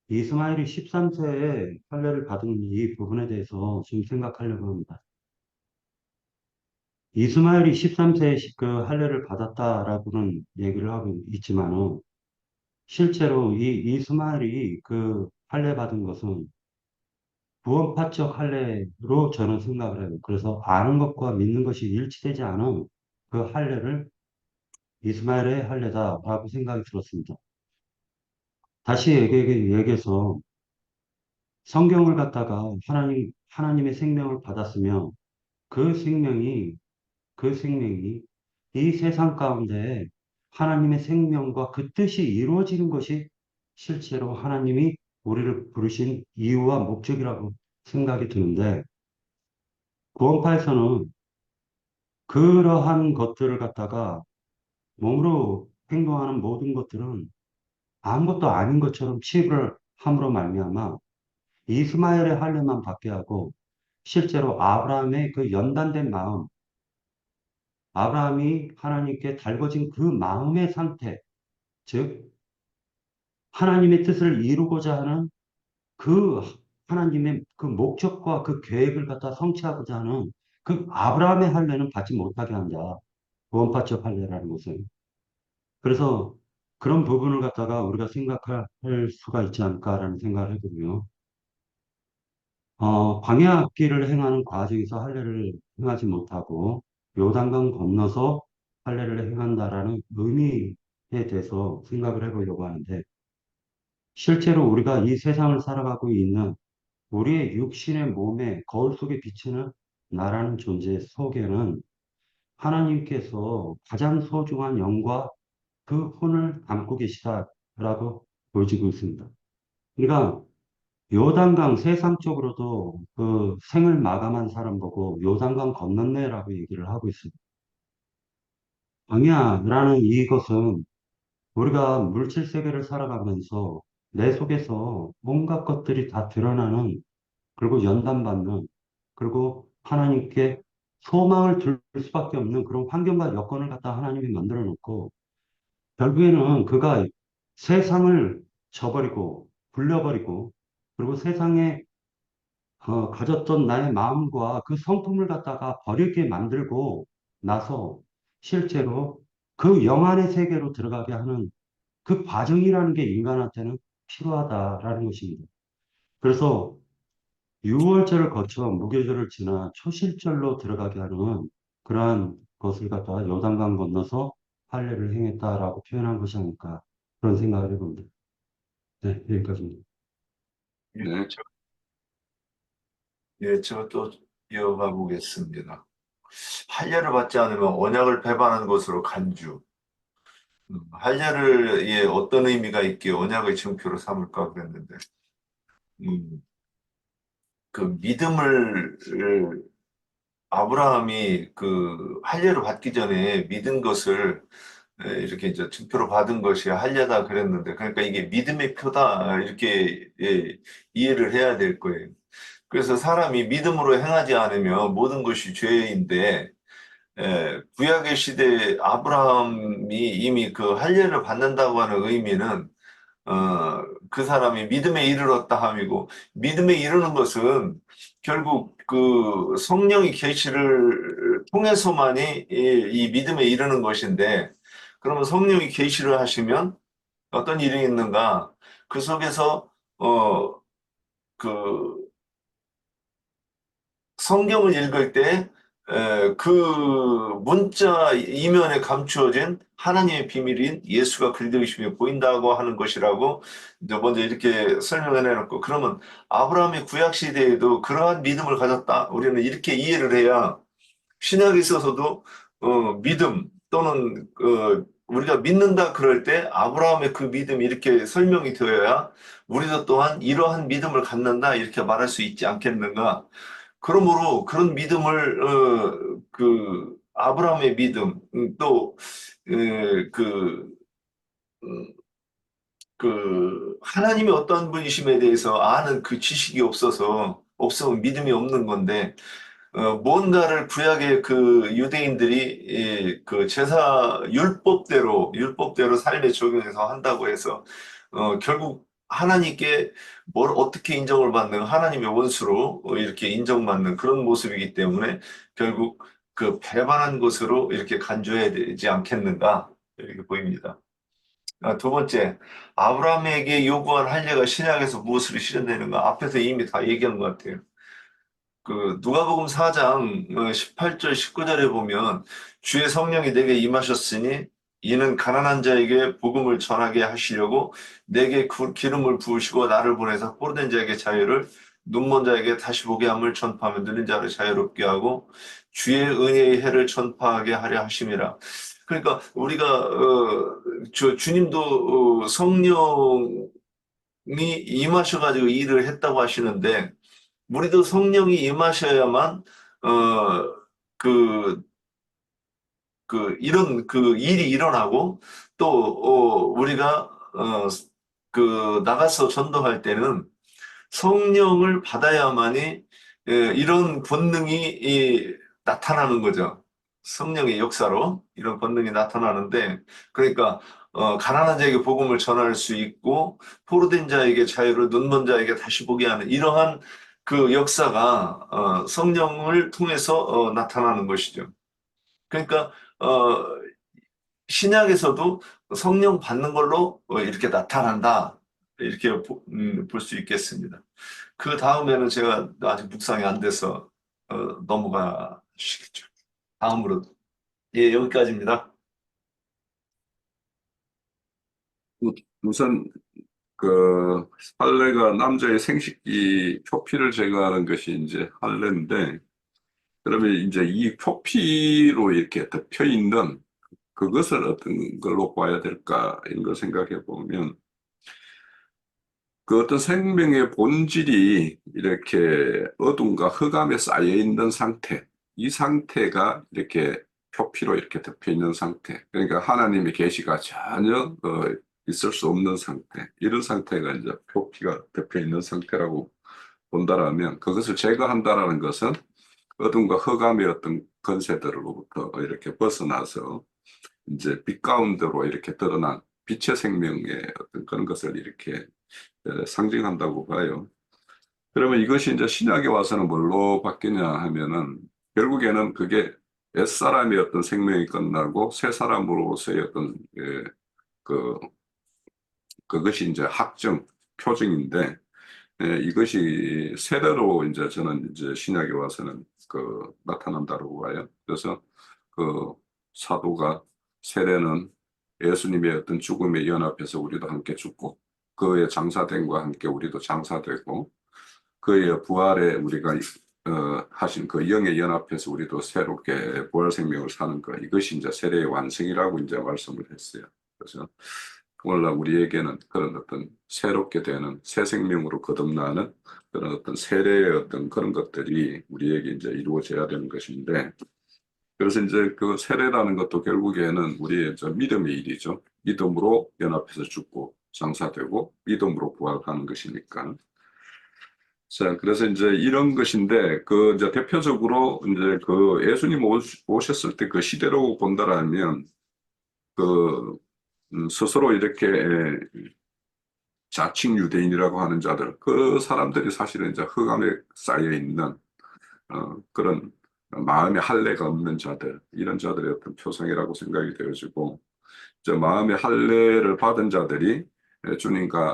Speaker 3: 이스마엘이 13세에 할례를 받은 이 부분에 대해서 지금 생각하려고 합니다. 이스마엘이 13세에 그 할례를 받았다라고는 얘기를 하고 있지만은 실제로 이 이스마엘이 그 할례 받은 것은 구원파적 할례로 저는 생각을 해요. 그래서 아는 것과 믿는 것이 일치되지 않은 그 할례를 이스마엘의 할례다라고 생각이 들었습니다. 다시 얘기해서 성경을 갖다가 하나님의 생명을 받았으면 그 생명이, 그 생명이 이 세상 가운데 하나님의 생명과 그 뜻이 이루어지는 것이 실제로 하나님이 우리를 부르신 이유와 목적이라고 생각이 드는데 구원파에서는 그러한 것들을 갖다가 몸으로 행동하는 모든 것들은 아무것도 아닌 것처럼 취급을 함으로 말미암아 이스마엘의 할례만 받게 하고 실제로 아브라함의 그 연단된 마음, 아브라함이 하나님께 달궈진 그 마음의 상태, 즉 하나님의 뜻을 이루고자 하는 그 하나님의 그 목적과 그 계획을 갖다 성취하고자 하는 그 아브라함의 할례는 받지 못하게 한다. 구원파적 할례라는 것은. 그래서 그런 부분을 갖다가 우리가 생각할 수가 있지 않을까라는 생각을 해보고요. 광야길을 행하는 과정에서 할례를 행하지 못하고 요단강 건너서 할례를 행한다라는 의미에 대해서 생각을 해보려고 하는데 실제로 우리가 이 세상을 살아가고 있는 우리의 육신의 몸에 거울 속에 비치는 나라는 존재 속에는 하나님께서 가장 소중한 영과 그 혼을 담고 계시다라고 보여지고 있습니다. 그러니까 요단강 세상적으로도 그 생을 마감한 사람 보고 요단강 건넜네라고 얘기를 하고 있습니다. 광야라는 이것은 우리가 물질 세계를 살아가면서 내 속에서 온갖 것들이 다 드러나는 그리고 연단받는 그리고 하나님께 소망을 둘 수밖에 없는 그런 환경과 여건을 갖다 하나님이 만들어 놓고 결국에는 그가 세상을 저버리고 불려버리고 그리고 세상에 가졌던 나의 마음과 그 성품을 갖다가 버리게 만들고 나서 실제로 그 영안의 세계로 들어가게 하는 그 과정이라는 게 인간한테는 필요하다라는 것입니다. 그래서 6월절을 거쳐 무교절을 지나 초실절로 들어가게 하는 그러한 것을 갖다가 요단강 건너서 할례를 행했다라고 표현한 것이 아닐까 그런 생각을 해봅니다. 네, 여기까지입니다.
Speaker 1: 네.
Speaker 2: 예, 제가 또 이어가 보겠습니다. 할례를 받지 않으면 언약을 배반하는 것으로 간주. 할례를 예, 어떤 의미가 있기에 언약의 증표로 삼을까 그랬는데, 음, 그 믿음을 아브라함이 그 할례를 받기 전에 믿은 것을 이렇게 이제 증표로 받은 것이 할례다 그랬는데, 그러니까 이게 믿음의 표다 이렇게 예, 이해를 해야 될 거예요. 그래서 사람이 믿음으로 행하지 않으면 모든 것이 죄인데, 구약의 시대 아브라함이 이미 그 할례를 받는다고 하는 의미는 그 사람이 믿음에 이르렀다 함이고, 믿음에 이르는 것은 결국 그 성령의 계시를 통해서만이 이 믿음에 이르는 것인데, 그러면 성령이 계시를 하시면 어떤 일이 있는가? 그 속에서 그 성경을 읽을 때 그 문자 이면에 감추어진 하나님의 비밀인 예수가 그리스도이심이 보인다고 하는 것이라고 이제 먼저 이렇게 설명을 해놓고, 그러면 아브라함의 구약 시대에도 그러한 믿음을 가졌다, 우리는 이렇게 이해를 해야 신약에 있어서도 믿음 또는 우리가 믿는다 그럴 때 아브라함의 그 믿음이 이렇게 설명이 되어야 우리도 또한 이러한 믿음을 갖는다 이렇게 말할 수 있지 않겠는가. 그러므로 그런 믿음을 그 아브라함의 믿음 또 그 하나님이 어떤 분이심에 대해서 아는 그 지식이 없으면 믿음이 없는 건데, 뭔가를 구약의 그 유대인들이 그 제사 율법대로 삶에 적용해서 한다고 해서 결국 하나님께 뭘 어떻게 인정을 받는, 하나님의 원수로 이렇게 인정받는 그런 모습이기 때문에 결국 그 배반한 것으로 이렇게 간주해야 되지 않겠는가 이렇게 보입니다. 두 번째, 아브라함에게 요구한 할례가 신약에서 무엇으로 실현되는가? 앞에서 이미 다 얘기한 것 같아요. 그 누가복음 4장 18절 19절에 보면, 주의 성령이 내게 임하셨으니 이는 가난한 자에게 복음을 전하게 하시려고 내게 기름을 부으시고 나를 보내서 포로된 자에게 자유를, 눈먼 자에게 다시 보게 함을 전파하며 눈린 자를 자유롭게 하고 주의 은혜의 해를 전파하게 하려 하심이라. 그러니까 우리가 주님도 성령이 임하셔가지고 일을 했다고 하시는데, 우리도 성령이 임하셔야만 그 이런 그 일이 일어나고, 또 우리가 그 나가서 전도할 때는 성령을 받아야만이 이런 권능이 나타나는 거죠. 성령의 역사로 이런 권능이 나타나는데, 그러니까 가난한 자에게 복음을 전할 수 있고 포로된 자에게 자유를, 눈먼 자에게 다시 보게 하는 이러한 그 역사가 성령을 통해서 나타나는 것이죠. 그러니까 신약에서도 성령 받는 걸로 이렇게 나타난다 이렇게 볼 수 있겠습니다. 그 다음에는 제가 아직 묵상이 안 돼서 넘어가시겠죠. 다음으로 예, 여기까지입니다.
Speaker 1: 우선 그 할례가 남자의 생식기 표피를 제거하는 것이 이제 할례인데, 그러면 이제 이 표피로 이렇게 덮여 있는 그것을 어떤 걸로 봐야 될까 이런 걸 생각해 보면, 그 어떤 생명의 본질이 이렇게 어둠과 흑암에 쌓여 있는 상태, 이 상태가 이렇게 표피로 이렇게 덮여 있는 상태, 그러니까 하나님의 계시가 전혀 있을 수 없는 상태, 이런 상태가 이제 표피가 덮여 있는 상태라고 본다라면, 그것을 제거한다라는 것은 어둠과 흑암의 어떤 권세들로부터 이렇게 벗어나서 이제 빛 가운데로 이렇게 드러난 빛의 생명의 어떤 그런 것을 이렇게 상징한다고 봐요. 그러면 이것이 이제 신약에 와서는 뭘로 바뀌냐 하면은, 결국에는 그게 옛사람의 어떤 생명이 끝나고 새 사람으로서의 어떤 그 그것이 이제 확정 표징인데, 이것이 세례로 이제 저는 이제 신약에 와서는 나타난다고 봐요. 그래서 그 사도가 세례는 예수님의 어떤 죽음에 연합해서 우리도 함께 죽고 그의 장사됨과 함께 우리도 장사되고 그의 부활에 우리가 하신 그 영의 연합해서 우리도 새롭게 부활 생명을 사는 것, 이것이 이제 세례의 완성이라고 이제 말씀을 했어요. 그래서 오늘날 우리에게는 그런 어떤 새롭게 되는 새 생명으로 거듭나는 그런 어떤 세례의 어떤 그런 것들이 우리에게 이제 이루어져야 되는 것인데, 그래서 이제 그 세례라는 것도 결국에는 우리의 저 믿음의 일이죠. 믿음으로 연합해서 죽고 장사되고 믿음으로 부활하는 것이니까. 자, 그래서 이제 이런 것인데, 그 이제 대표적으로 이제 그 예수님 오셨을 때 그 시대로 본다라면, 그 스스로 이렇게 자칭 유대인이라고 하는 자들, 그 사람들이 사실은 이제 흑암에 쌓여 있는 그런 마음의 할례가 없는 자들, 이런 자들의 어떤 표상이라고 생각이 되어지고, 저 마음의 할례를 받은 자들이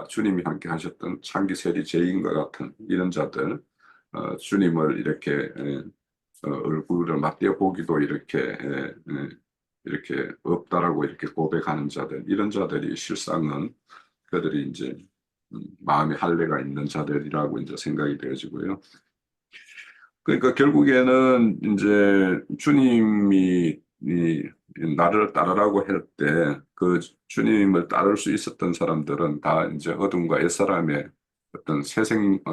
Speaker 1: 주님이 함께 하셨던 창기 세리 제인과 같은 이런 자들, 주님을 이렇게 얼굴을 맞대어 보기도 이렇게 없다라고 이렇게 고백하는 자들, 이런 자들이 실상은 그들이 이제 마음의 할례가 있는 자들이라고 이제 생각이 되어지고요. 그러니까 결국에는 이제 주님이 나를 따르라고 할 때 그 주님을 따를 수 있었던 사람들은 다 이제 어둠과 옛사람의 어떤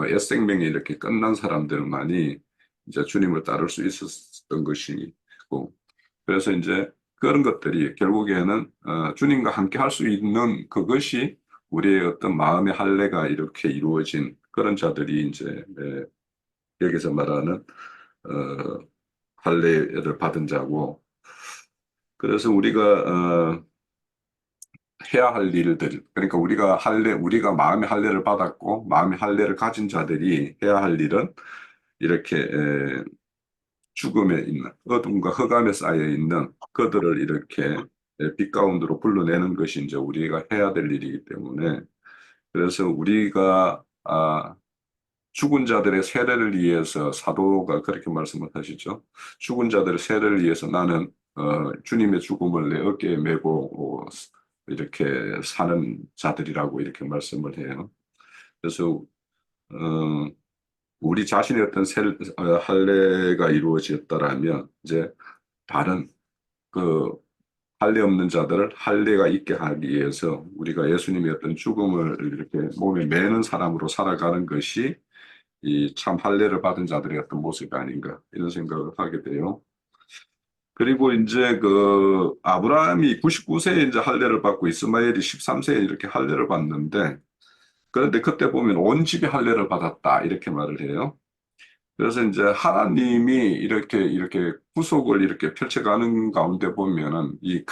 Speaker 1: 옛생명이 이렇게 끝난 사람들만이 이제 주님을 따를 수 있었던 것이고, 그래서 이제 그런 것들이 결국에는 주님과 함께 할 수 있는 그것이 우리의 어떤 마음의 할례가 이렇게 이루어진 그런 자들이 이제 여기서 말하는 어, 할례를 받은 자고, 그래서 우리가 해야 할 일들, 그러니까 우리가 마음의 할례를 받았고 마음의 할례를 가진 자들이 해야 할 일은 이렇게 죽음에 있는 어둠과 흑암에 쌓여 있는 그들을 이렇게 빛 가운데로 불러내는 것이 이제 우리가 해야 될 일이기 때문에, 그래서 우리가 죽은 자들의 세례를 위해서 사도가 그렇게 말씀을 하시죠. 죽은 자들의 세례를 위해서 나는 주님의 죽음을 내 어깨에 메고 이렇게 사는 자들이라고 이렇게 말씀을 해요. 그래서 우리 자신의 어떤 할례가 이루어졌다라면 이제 다른 그 할례 없는 자들을 할례가 있게 하기 위해서 우리가 예수님의 어떤 죽음을 이렇게 몸에 매는 사람으로 살아가는 것이 이 참 할례를 받은 자들의 어떤 모습이 아닌가 이런 생각을 하게 돼요. 그리고 이제 그 아브라함이 99세에 이제 할례를 받고 이스마엘이 13세에 이렇게 할례를 받는데, 그런데 그때 보면 온 집이 할례를 받았다 이렇게 말을 해요. 그래서 이제 하나님이 이렇게 구속을 이렇게 펼쳐가는 가운데 보면은 이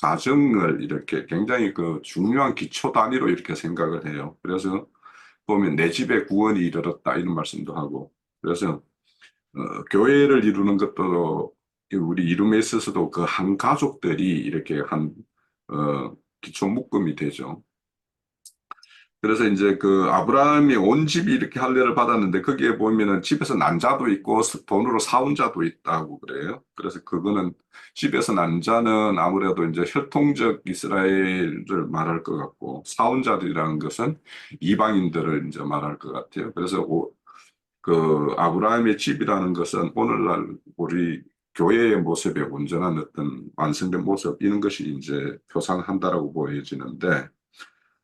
Speaker 1: 가정을 이렇게 굉장히 그 중요한 기초 단위로 이렇게 생각을 해요. 그래서 보면 내 집에 구원이 이르렀다 이런 말씀도 하고, 그래서 교회를 이루는 것도 우리 이름에 있어서도 그 한 가족들이 이렇게 한 기초 묶음이 되죠. 그래서 이제 그 아브라함이 온 집이 이렇게 할례를 받았는데 거기에 보면은 집에서 난 자도 있고 돈으로 사온 자도 있다고 그래요. 그래서 그거는 집에서 난 자는 아무래도 이제 혈통적 이스라엘을 말할 것 같고, 사온 자들이라는 것은 이방인들을 이제 말할 것 같아요. 그래서 그 아브라함의 집이라는 것은 오늘날 우리 교회의 모습의 온전한 어떤 완성된 모습, 이런 것이 이제 표상한다라고 보여지는데,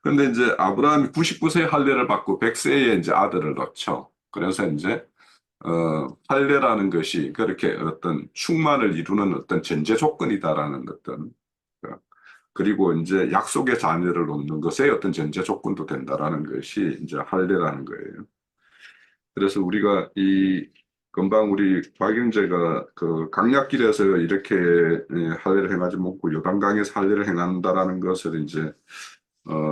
Speaker 1: 그런데 이제 아브라함이 99세에 할례를 받고 100세에 이제 아들을 낳죠. 그래서 이제 할례라는 것이 그렇게 어떤 충만을 이루는 어떤 전제 조건이다라는 어떤 그리고 이제 약속의 자녀를 얻는 것의 어떤 전제 조건도 된다라는 것이 이제 할례라는 거예요. 그래서 우리가 금방 우리 박영재가 그 강약길에서 이렇게 할례를 행하지 못고 요단강에서 할례를 행한다라는 것을 이제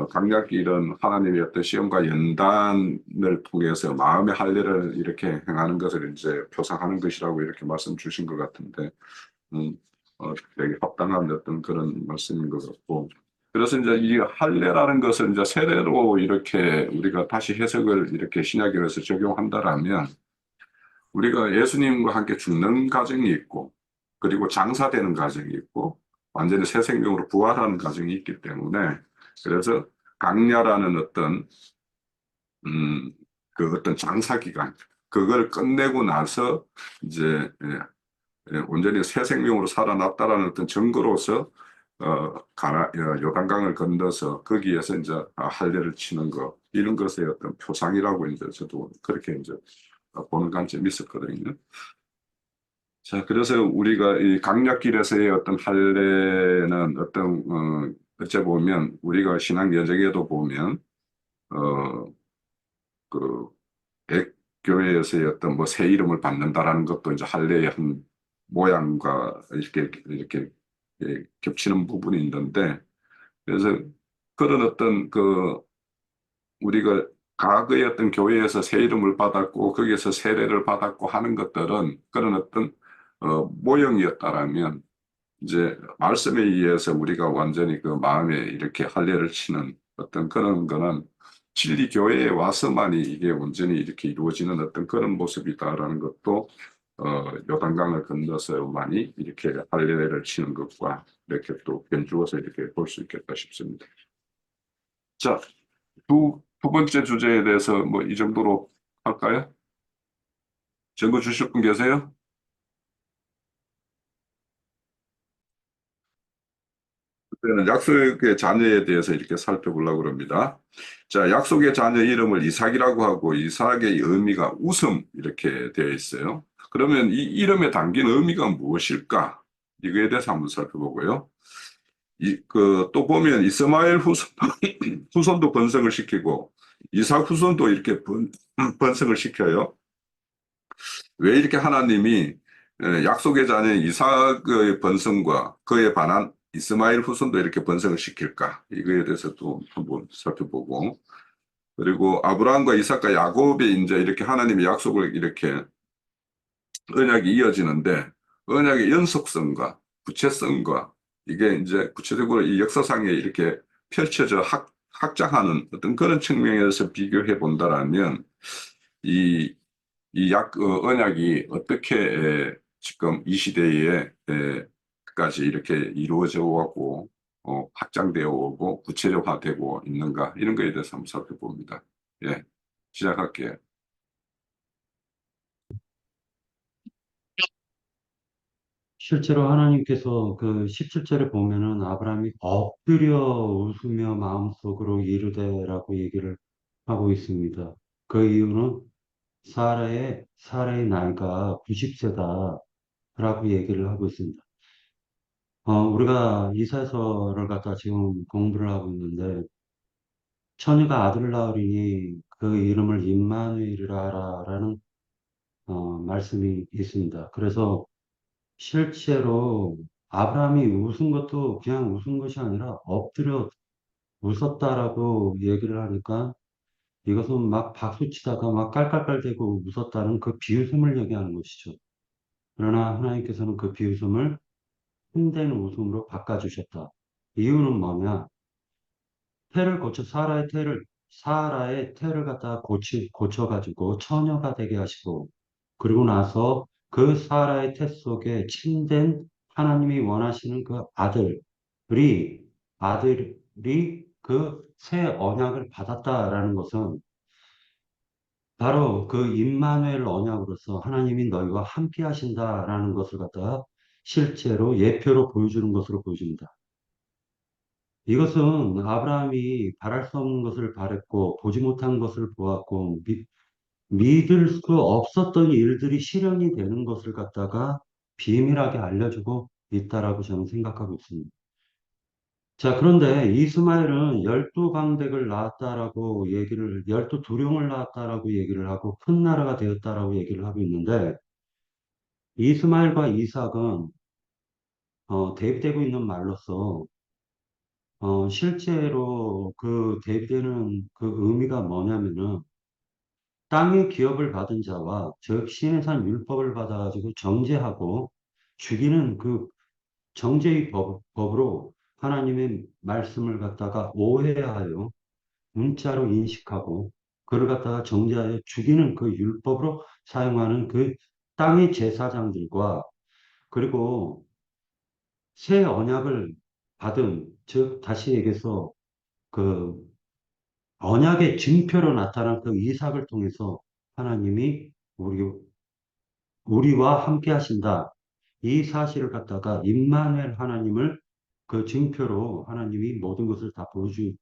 Speaker 1: 강약길은 하나님의 어떤 시험과 연단을 통해서 마음의 할례를 이렇게 행하는 것을 이제 표상하는 것이라고 이렇게 말씀 주신 것 같은데, 되게 합당한 어떤 그런 말씀인 것 같고, 그래서 이제 이 할례라는 것을 이제 세례로 이렇게 우리가 다시 해석을 이렇게 신약에서 적용한다라면, 우리가 예수님과 함께 죽는 과정이 있고, 그리고 장사되는 과정이 있고, 완전히 새 생명으로 부활하는 과정이 있기 때문에, 그래서 강야라는 음, 그 어떤 장사 기간, 그걸 끝내고 나서 이제 온전히 새 생명으로 살아났다라는 어떤 증거로서 요단강을 건너서 거기에서 이제 할례를 치는 것, 이런 것의 어떤 표상이라고 이제 저도 그렇게 이제 보는 관점이 있었거든요. 자, 그래서 우리가 이 강약길에서의 어떤 할례는 어째 보면 우리가 신앙 여정에도 보면 그 교회에서의 어떤 뭐 새 이름을 받는다라는 것도 이제 할례의 한 모양과 이렇게 겹치는 부분이 있는데, 그래서 그런 어떤 우리가 과거의 어떤 교회에서 새 이름을 받았고 거기에서 세례를 받았고 하는 것들은 그런 어떤 모형이었다라면, 이제 말씀에 의해서 우리가 완전히 그 마음에 이렇게 할례를 치는 어떤 그런 거는 진리 교회에 와서만이 이게 온전히 이렇게 이루어지는 어떤 그런 모습이다라는 것도 요단강을 건너서만이 이렇게 할례를 치는 것과 이렇게 또 견주어서 이렇게 볼 수 있겠다 싶습니다. 자, 두 번째 주제에 대해서 뭐 이 정도로 할까요? 증거 주실 분 계세요? 그때는 약속의 자녀에 대해서 이렇게 살펴보려고 합니다. 자, 약속의 자녀 이름을 이삭이라고 하고 이삭의 의미가 웃음 이렇게 되어 있어요. 그러면 이 이름에 담긴 의미가 무엇일까? 이거에 대해서 한번 살펴보고요. 또 보면 이스마엘 후손도 번성을 시키고 이삭 후손도 이렇게 번성을 시켜요. 왜 이렇게 하나님이 약속의 자녀 이삭의 번성과 그에 반한 이스마엘 후손도 이렇게 번성을 시킬까? 이거에 대해서 또 한번 살펴보고, 그리고 아브라함과 이삭과 야곱의 이제 이렇게 하나님의 약속을 이렇게 언약이 이어지는데, 언약의 연속성과 구체성과 이게 이제 구체적으로 이 역사상에 이렇게 펼쳐져 확장하는 어떤 그런 측면에서 비교해 본다라면, 이 언약이 어떻게 지금 이 시대에 까지 이렇게 이루어져 오고 확장되어 오고 구체화되고 있는가, 이런 거에 대해서 한번 살펴봅니다. 예, 시작할게요.
Speaker 3: 실제로 하나님께서 그 17절에 보면은 아브라함이 엎드려 웃으며 마음속으로 이르되라고 얘기를 하고 있습니다. 그 이유는 사라의 나이가 90세다라고 얘기를 하고 있습니다. 우리가 이사야서를 갖다 지금 공부를 하고 있는데, 처녀가 아들을 낳으리니 그 이름을 임마누엘이라 하라라는 말씀이 있습니다. 그래서 실제로 아브라함이 웃은 것도 그냥 웃은 것이 아니라 엎드려 웃었다라고 얘기를 하니까, 이것은 막 박수치다가 막 깔깔깔대고 웃었다는 그 비웃음을 얘기하는 것이죠. 그러나 하나님께서는 그 비웃음을 힘든 웃음으로 바꿔주셨다. 이유는 뭐냐? 태를 고쳐 사라의 태를 갖다가 고쳐가지고 처녀가 되게 하시고, 그리고 나서 그 사라의 태 속에 침된 하나님이 원하시는 그 아들이 그 새 언약을 받았다라는 것은 바로 그 임마누엘 언약으로서 하나님이 너희와 함께 하신다라는 것을 갖다가 실제로 예표로 보여주는 것으로 보여집니다. 이것은 아브라함이 바랄 수 없는 것을 바랬고 보지 못한 것을 보았고 믿을 수 없었던 일들이 실현이 되는 것을 갖다가 비밀하게 알려주고 있다라고 저는 생각하고 있습니다. 자, 그런데 이스마엘은 12방백을 낳았다라고 얘기를, 12두령을 낳았다라고 얘기를 하고 큰 나라가 되었다라고 얘기를 하고 있는데, 이스마엘과 이삭은 대입되고 있는 말로서 실제로 그 대입되는 그 의미가 뭐냐면은, 땅의 기업을 받은 자와 즉 신의 산 율법을 받아가지고 정죄하고 죽이는 그 정죄의 법으로 하나님의 말씀을 갖다가 오해하여 문자로 인식하고 그를 갖다가 정죄하여 죽이는 그 율법으로 사용하는 그 땅의 제사장들과, 그리고 새 언약을 받은, 즉 다시 얘기해서 그 언약의 증표로 나타난 그 이삭을 통해서 하나님이 우리와 함께 하신다. 이 사실을 갖다가 임마누엘 하나님을 그 증표로 하나님이 모든 것을 다 보여주는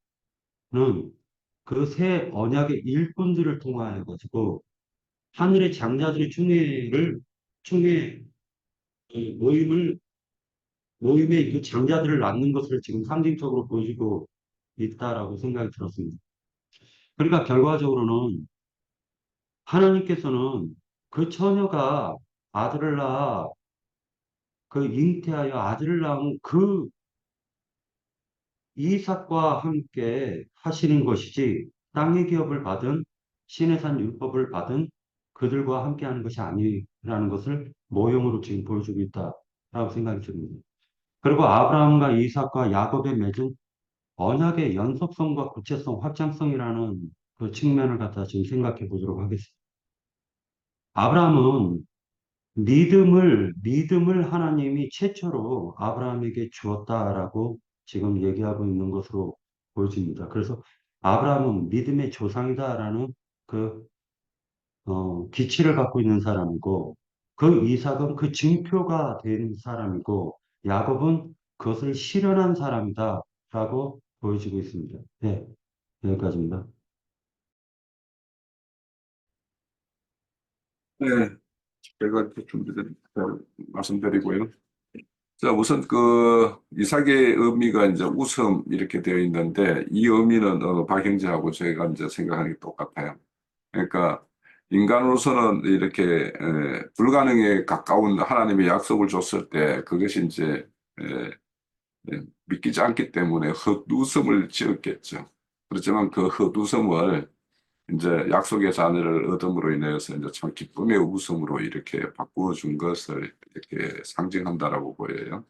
Speaker 3: 그 새 언약의 일꾼들을 통하여 가지고 하늘의 장자들의 총회 그 모임의 그 장자들을 낳는 것을 지금 상징적으로 보여주고 있다라고 생각이 들었습니다. 그러니까 결과적으로는 하나님께서는 그 처녀가 아들을 낳아 그 잉태하여 아들을 낳은 그 이삭과 함께 하시는 것이지 땅의 기업을 받은 신의 산 율법을 받은 그들과 함께 하는 것이 아니라는 것을 모형으로 지금 보여주고 있다라고 생각이 듭니다. 그리고 아브라함과 이삭과 야곱의 맺은 언약의 연속성과 구체성, 확장성이라는 그 측면을 갖다 지금 생각해 보도록 하겠습니다. 아브라함은 믿음을 하나님이 최초로 아브라함에게 주었다라고 지금 얘기하고 있는 것으로 보여집니다. 그래서 아브라함은 믿음의 조상이다라는 그, 기치를 갖고 있는 사람이고, 그 이삭은 그 증표가 된 사람이고, 야곱은 그것을 실현한 사람이다라고 보여지고 있습니다. 네, 여기까지입니다.
Speaker 1: 네, 제가 이렇게 말씀드리고요. 자, 우선 그 이삭의 의미가 이제 웃음 이렇게 되어 있는데 이 의미는 박형제하고 제가 이제 생각하는 게 똑같아요. 그러니까 인간으로서는 이렇게 불가능에 가까운 하나님의 약속을 줬을 때 그것이 이제 에, 믿기지 않기 때문에 헛웃음을 지었겠죠. 그렇지만 그 헛웃음을 이제 약속의 자녀를 얻음으로 인해서 이제 참 기쁨의 웃음으로 이렇게 바꾸어 준 것을 이렇게 상징한다라고 보여요.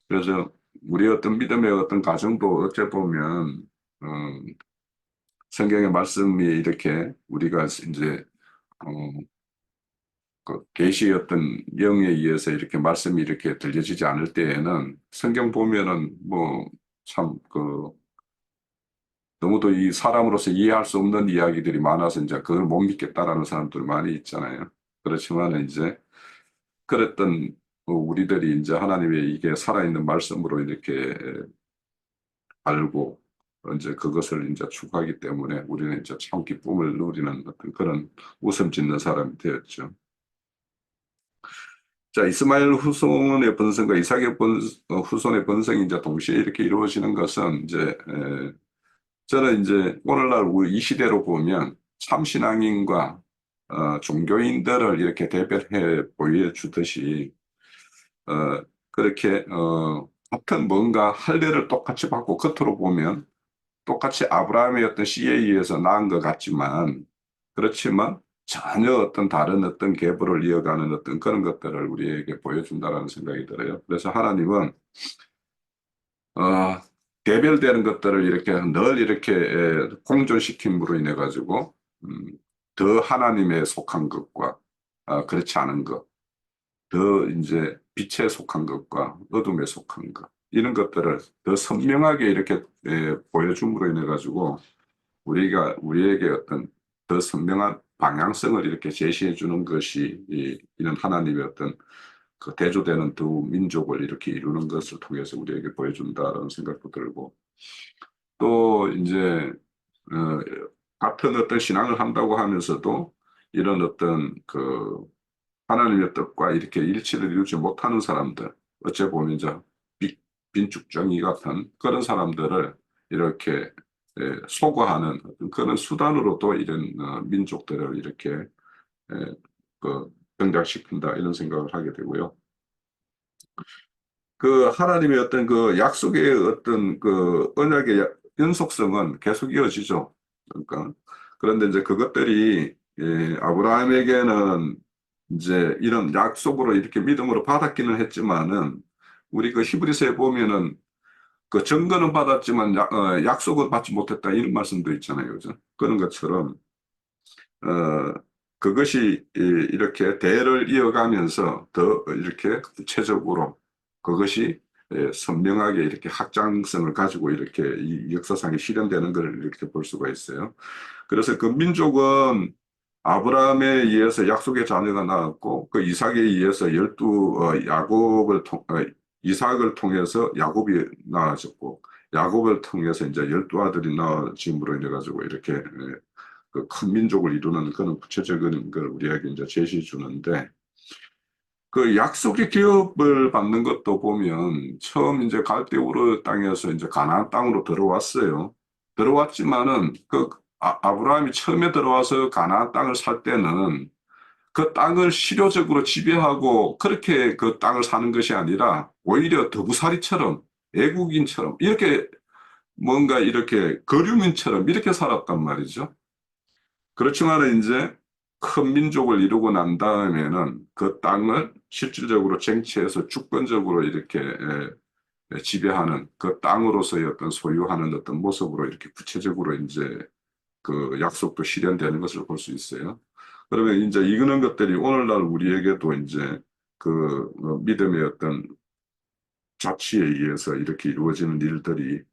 Speaker 1: 그래서 우리 어떤 믿음의 어떤 가정도 어째 보면 성경의 말씀이 이렇게 우리가 이제 어, 그 계시의 어떤 영에 의해서 이렇게 말씀이 이렇게 들려지지 않을 때에는 성경 보면은 뭐 참 그 너무도 이 사람으로서 이해할 수 없는 이야기들이 많아서 이제 그걸 못 믿겠다라는 사람들 많이 있잖아요. 그렇지만 이제 그랬던 우리들이 이제 하나님의 이게 살아있는 말씀으로 이렇게 알고 이제 그것을 이제 추구하기 때문에 우리는 이제 참 기쁨을 누리는 어떤 그런 웃음 짓는 사람이 되었죠. 자, 이스마엘 후손의 번성과 이삭의 후손의 번성이 이제 동시에 이렇게 이루어지는 것은 이제 저는 이제 오늘날 우리 이 시대로 보면 참신앙인과 종교인들을 이렇게 대별해 보여주듯이 그렇게 같은 뭔가 할례를 똑같이 받고 겉으로 보면 똑같이 아브라함의 어떤 씨에 의해서 낳은 것 같지만 그렇지만 전혀 어떤 다른 어떤 계보를 이어가는 어떤 그런 것들을 우리에게 보여준다라는 생각이 들어요. 그래서 하나님은 어, 대별되는 것들을 이렇게 늘 이렇게 공존시킴으로 인해 가지고 더 하나님에 속한 것과 그렇지 않은 것, 더 이제 빛에 속한 것과 어둠에 속한 것 이런 것들을 더 선명하게 이렇게 보여줌으로 인해 가지고 우리에게 어떤 더 선명한 방향성을 이렇게 제시해 주는 것이 이런 하나님의 어떤 그 대조되는 두 민족을 이렇게 이루는 것을 통해서 우리에게 보여준다는 생각도 들고 또 이제 어, 같은 어떤 신앙을 한다고 하면서도 이런 어떤 그 하나님의 뜻과 이렇게 일치를 이루지 못하는 사람들 어째 보면 이제 빈축정이 같은 그런 사람들을 이렇게 소거하는 어떤 그런 수단으로도 이런 민족들을 이렇게 그 병작시킨다 이런 생각을 하게 되고요. 그 하나님의 어떤 그 약속의 어떤 그 언약의 연속성은 계속 이어지죠. 그러니까 그런데 이제 그것들이 아브라함에게는 이제 이런 약속으로 이렇게 믿음으로 받았기는 했지만은 우리 그 히브리서에 보면은 그 증거는 받았지만 약속은 받지 못했다 이런 말씀도 있잖아요, 그죠? 그런 것처럼 어, 그것이 이렇게 대를 이어가면서 더 이렇게 구체적으로 그것이 선명하게 이렇게 확장성을 가지고 이렇게 이 역사상에 실현되는 것을 이렇게 볼 수가 있어요. 그래서 그 민족은 아브라함에 의해서 약속의 자녀가 나왔고 그 이삭에 의해서 이삭을 통해서 야곱이 나아졌고 야곱을 통해서 이제 12아들이 나아짐으로 인해 가지고 이렇게 그 큰 민족을 이루는 그런 구체적인 걸 우리에게 이제 제시해 주는데 그 약속의 기업을 받는 것도 보면 처음 이제 갈대우르 땅에서 이제 가나안 땅으로 들어왔어요. 들어왔지만은 그 아브라함이 처음에 들어와서 가나안 땅을 살 때는 그 땅을 실효적으로 지배하고 그렇게 그 땅을 사는 것이 아니라 오히려 더부살이처럼 애국인처럼 이렇게 뭔가 이렇게 거류민처럼 이렇게 살았단 말이죠. 그렇지만 이제 큰 민족을 이루고 난 다음에는 그 땅을 실질적으로 쟁취해서 주권적으로 이렇게 지배하는 그 땅으로서의 어떤 소유하는 어떤 모습으로 이렇게 구체적으로 이제 그 약속도 실현되는 것을 볼 수 있어요. 그러면 이제 이런 것들이 오늘날 우리에게도 이제 그 믿음의 어떤 자치에 의해서 이렇게 이루어지는 일들이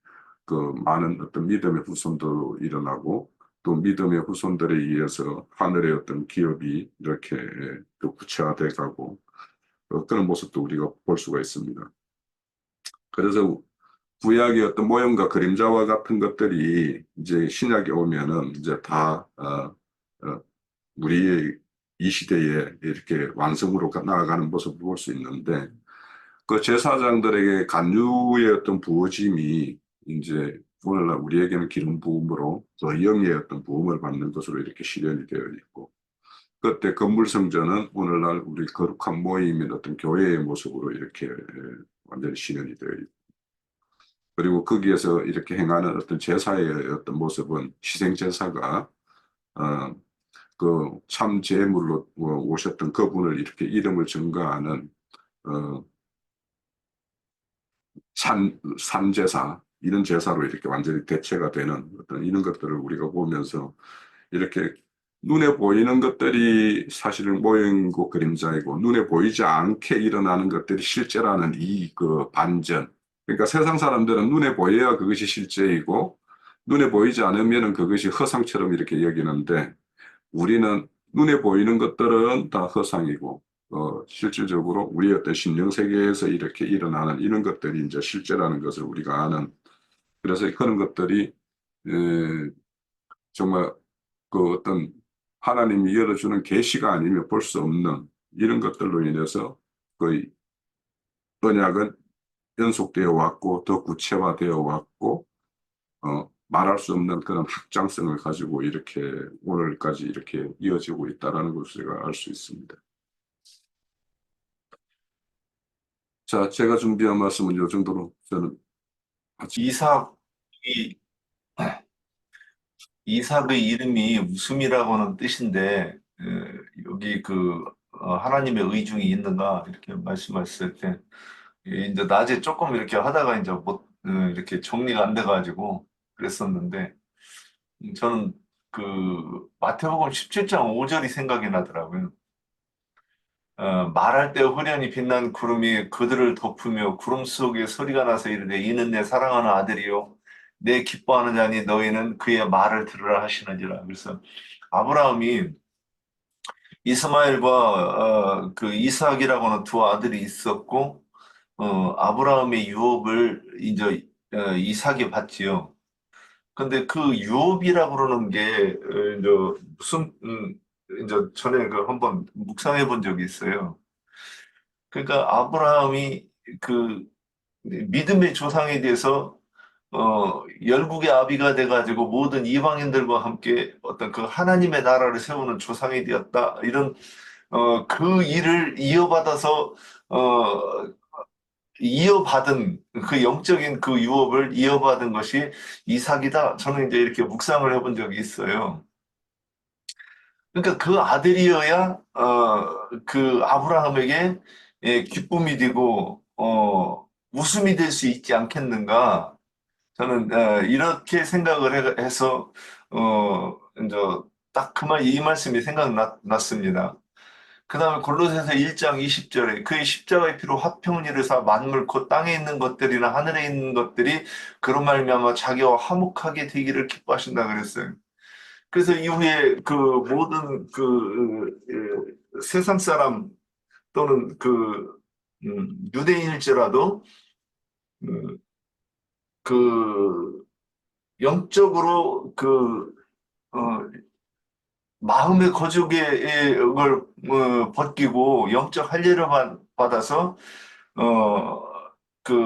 Speaker 1: 그 많은 어떤 믿음의 후손도 일어나고 또 믿음의 후손들에 의해서 하늘의 어떤 기업이 이렇게 또 구체화돼 가고 그런 모습도 우리가 볼 수가 있습니다. 그래서 구약의 어떤 모형과 그림자와 같은 것들이 이제 신약에 오면은 이제 다 우리의 이 시대에 이렇게 완성으로 나아가는 모습을 볼 수 있는데 그 제사장들에게 간유의 어떤 부어짐이 이제 오늘날 우리에게는 기름 부음으로 그 영의 어떤 부음을 받는 것으로 이렇게 실현이 되어 있고 그때 건물 성전은 오늘날 우리 거룩한 모임인 어떤 교회의 모습으로 이렇게 완전히 실현이 되어 있고 그리고 거기에서 이렇게 행하는 어떤 제사의 어떤 모습은 희생 제사가 그 참 제물로 오셨던 그분을 이렇게 이름을 증거하는 어, 산제사 이런 제사로 이렇게 완전히 대체가 되는 어떤 이런 것들을 우리가 보면서 이렇게 눈에 보이는 것들이 사실은 모형이고 그림자이고 눈에 보이지 않게 일어나는 것들이 실제라는 이 그 반전. 그러니까 세상 사람들은 눈에 보여야 그것이 실제이고 눈에 보이지 않으면 그것이 허상처럼 이렇게 여기는데 우리는 눈에 보이는 것들은 다 허상이고 실질적으로 우리 어떤 심령 세계에서 이렇게 일어나는 이런 것들이 이제 실제라는 것을 우리가 아는 그래서 그런 것들이 에, 정말 그 어떤 하나님이 열어주는 계시가 아니면 볼 수 없는 이런 것들로 인해서 그 언약은 연속되어 왔고 더 구체화되어 왔고 말할 수 없는 그런 확장성을 가지고 이렇게 오늘까지 이렇게 이어지고 있다는 것을 제가 알 수 있습니다. 자, 제가 준비한 말씀은 이 정도로 저는
Speaker 2: 이삭이 이삭의 이름이 웃음이라고는 뜻인데 여기 그 하나님의 의중이 있는가 이렇게 말씀하셨을 때 이제 낮에 조금 이렇게 하다가 이제 못 이렇게 정리가 안 돼가지고 그랬었는데 저는 그 마태복음 17장 5절이 생각이 나더라고요. 말할 때 호련히 빛난 구름이 그들을 덮으며 구름 속에 소리가 나서 이르되 이는 내 사랑하는 아들이요 내 기뻐하는 자니 너희는 그의 말을 들으라 하시느니라. 그래서 아브라함이 이스마엘과 그 이삭이라고는 두 아들이 있었고 아브라함의 유업을 이제 이삭이 받지요. 근데 그 유업이라고 그러는 게 이제 무슨 이제 전에 그 한번 묵상해 본 적이 있어요. 그러니까 아브라함이 그 믿음의 조상에 대해서 열국의 아비가 돼가지고 모든 이방인들과 함께 어떤 그 하나님의 나라를 세우는 조상이 되었다. 이런 그 일을 이어받아서 이어받은 그 영적인 그 유업을 이어받은 것이 이삭이다. 저는 이제 이렇게 묵상을 해본 적이 있어요. 그러니까 그 아들이어야 그 아브라함에게 기쁨이 되고 웃음이 될 수 있지 않겠는가? 저는 이렇게 생각을 해서 이제 딱 그 말 이 말씀이 생각났습니다. 그 다음에 골로새서 1장 20절에 그의 십자가의 피로 화평을 이루사 만물 곧 땅에 있는 것들이나 하늘에 있는 것들이 그런 말미암아 자기와 화목하게 되기를 기뻐하신다 그랬어요. 그래서 이후에 그 모든 세상 사람 또는 유대인일지라도 음, 그 영적으로 어, 마음의 거죽을 벗기고 영적 할례를 받아서 어,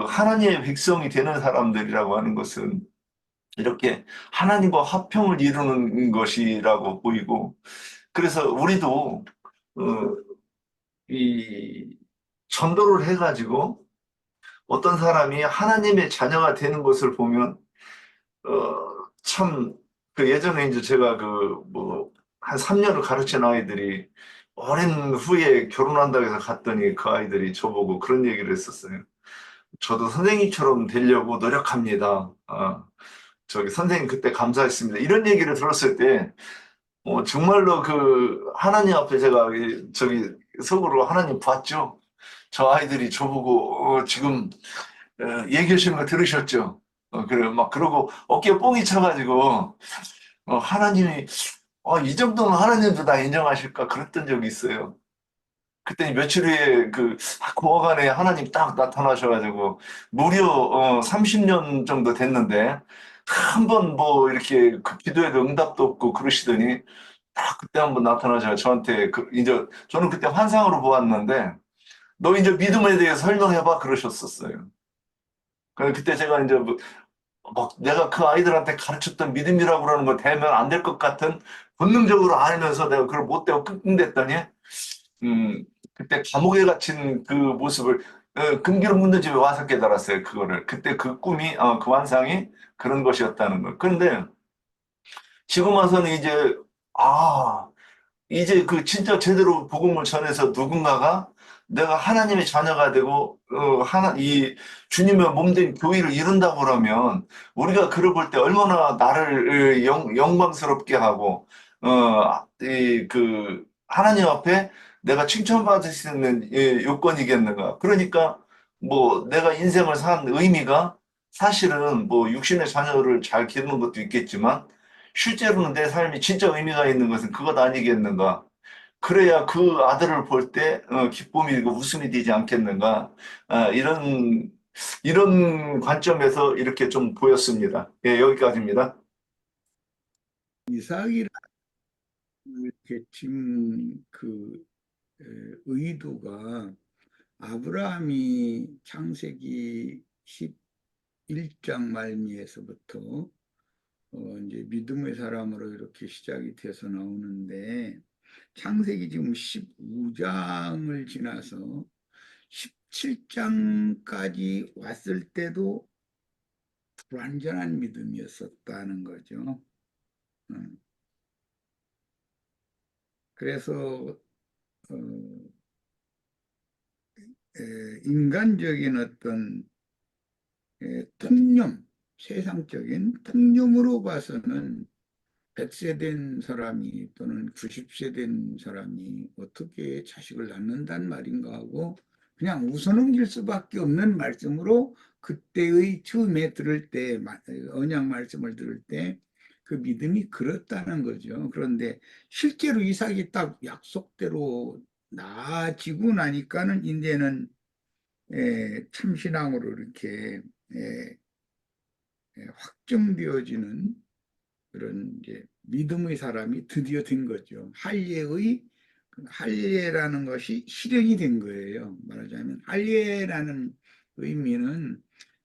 Speaker 2: 하나님의 백성이 되는 사람들이라고 하는 것은 이렇게 하나님과 화평을 이루는 것이라고 보이고, 그래서 우리도 어, 이 전도를 해가지고 어떤 사람이 하나님의 자녀가 되는 것을 보면 참 예전에 이제 제가 한 3년을 가르친 아이들이 오랜 후에 결혼한다고 해서 갔더니 그 아이들이 저보고 그런 얘기를 했었어요. 저도 선생님처럼 되려고 노력합니다. 선생님 그때 감사했습니다. 이런 얘기를 들었을 때 정말로 하나님 앞에 제가 속으로 하나님 봤죠. 저 아이들이 저보고 지금 얘기하시는 거 들으셨죠? 그래 막 그러고 어깨에 뽕이 차가지고 하나님이 이 정도는 하나님도 나 인정하실까 그랬던 적이 있어요. 그때 며칠 후에 공화관에 하나님 딱 나타나셔가지고 무려 30년 정도 됐는데 한 번 뭐 이렇게 기도에도 응답도 없고 그러시더니 딱 그때 한번 나타나셔 저한테 이제 저는 그때 환상으로 보았는데 너 이제 믿음에 대해 설명해봐 그러셨었어요. 그때 제가 이제 막 내가 그 아이들한테 가르쳤던 믿음이라고 그러는 거 되면 안 될 것 같은 본능적으로 알면서 내가 그걸 못 되고 끙끙댔더니 음, 그때 감옥에 갇힌 그 모습을 금기로 묻는 집에 와서 깨달았어요. 그거를 그때 그 꿈이 그 환상이 그런 것이었다는 걸. 그런데 지금 와서는 이제 진짜 제대로 복음을 전해서 누군가가 내가 하나님의 자녀가 되고 이 주님의 몸된 교회를 이룬다고 그러면 우리가 그를 볼 때 얼마나 나를 영광스럽게 하고 하나님 앞에 내가 칭찬받을 수 있는 요건이겠는가. 그러니까 뭐 내가 인생을 산 의미가 사실은 뭐 육신의 자녀를 잘 기르는 것도 있겠지만 실제로는 내 삶이 진짜 의미가 있는 것은 그것 아니겠는가. 그래야 그 아들을 볼 때 기쁨이 되고 웃음이 되지 않겠는가. 이런 관점에서 이렇게 좀 보였습니다. 예, 여기까지입니다.
Speaker 4: 이삭이라는 지금 의도가 아브라함이 창세기 11장 말미에서부터 이제 믿음의 사람으로 이렇게 시작이 돼서 나오는데 창세기 지금 15장을 지나서 17장까지 왔을 때도 불완전한 믿음이었었다는 거죠. 그래서 인간적인 어떤 통념, 세상적인 통념으로 봐서는 100세 된 사람이 또는 90세 된 사람이 어떻게 자식을 낳는단 말인가 하고 그냥 웃어넘길 수밖에 없는 말씀으로 그때의 처음에 들을 때 언약 말씀을 들을 때 그 믿음이 그렇다는 거죠. 그런데 실제로 이삭이 딱 약속대로 나아지고 나니까는 이제는 참신앙으로 이렇게 확정되어지는 그런 이제 믿음의 사람이 드디어 된 거죠. 할례라는 것이 실행이 된 거예요. 말하자면 할례라는 의미는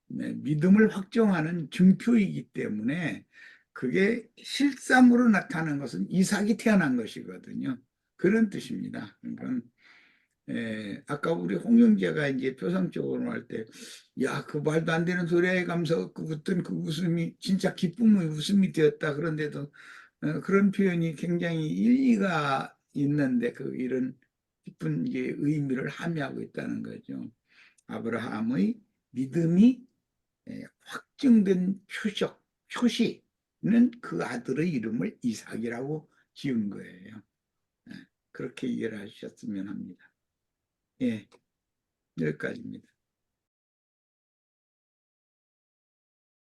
Speaker 4: 믿음을 확정하는 증표이기 때문에 그게 실상으로 나타난 것은 이삭이 태어난 것이거든요. 그런 뜻입니다. 그러니까 아까 우리 홍영재가 이제 표상적으로 할 때, 야, 그 말도 안 되는 소리에 감사, 어떤 그 웃음이, 진짜 기쁨의 웃음이 되었다. 그런데도, 그런 표현이 굉장히 일리가 있는데, 이런 깊은 이제 의미를 함의하고 있다는 거죠. 아브라함의 믿음이 확정된 표시는 그 아들의 이름을 이삭이라고 지은 거예요. 그렇게 이해를 하셨으면 합니다. 예, 여기까지입니다.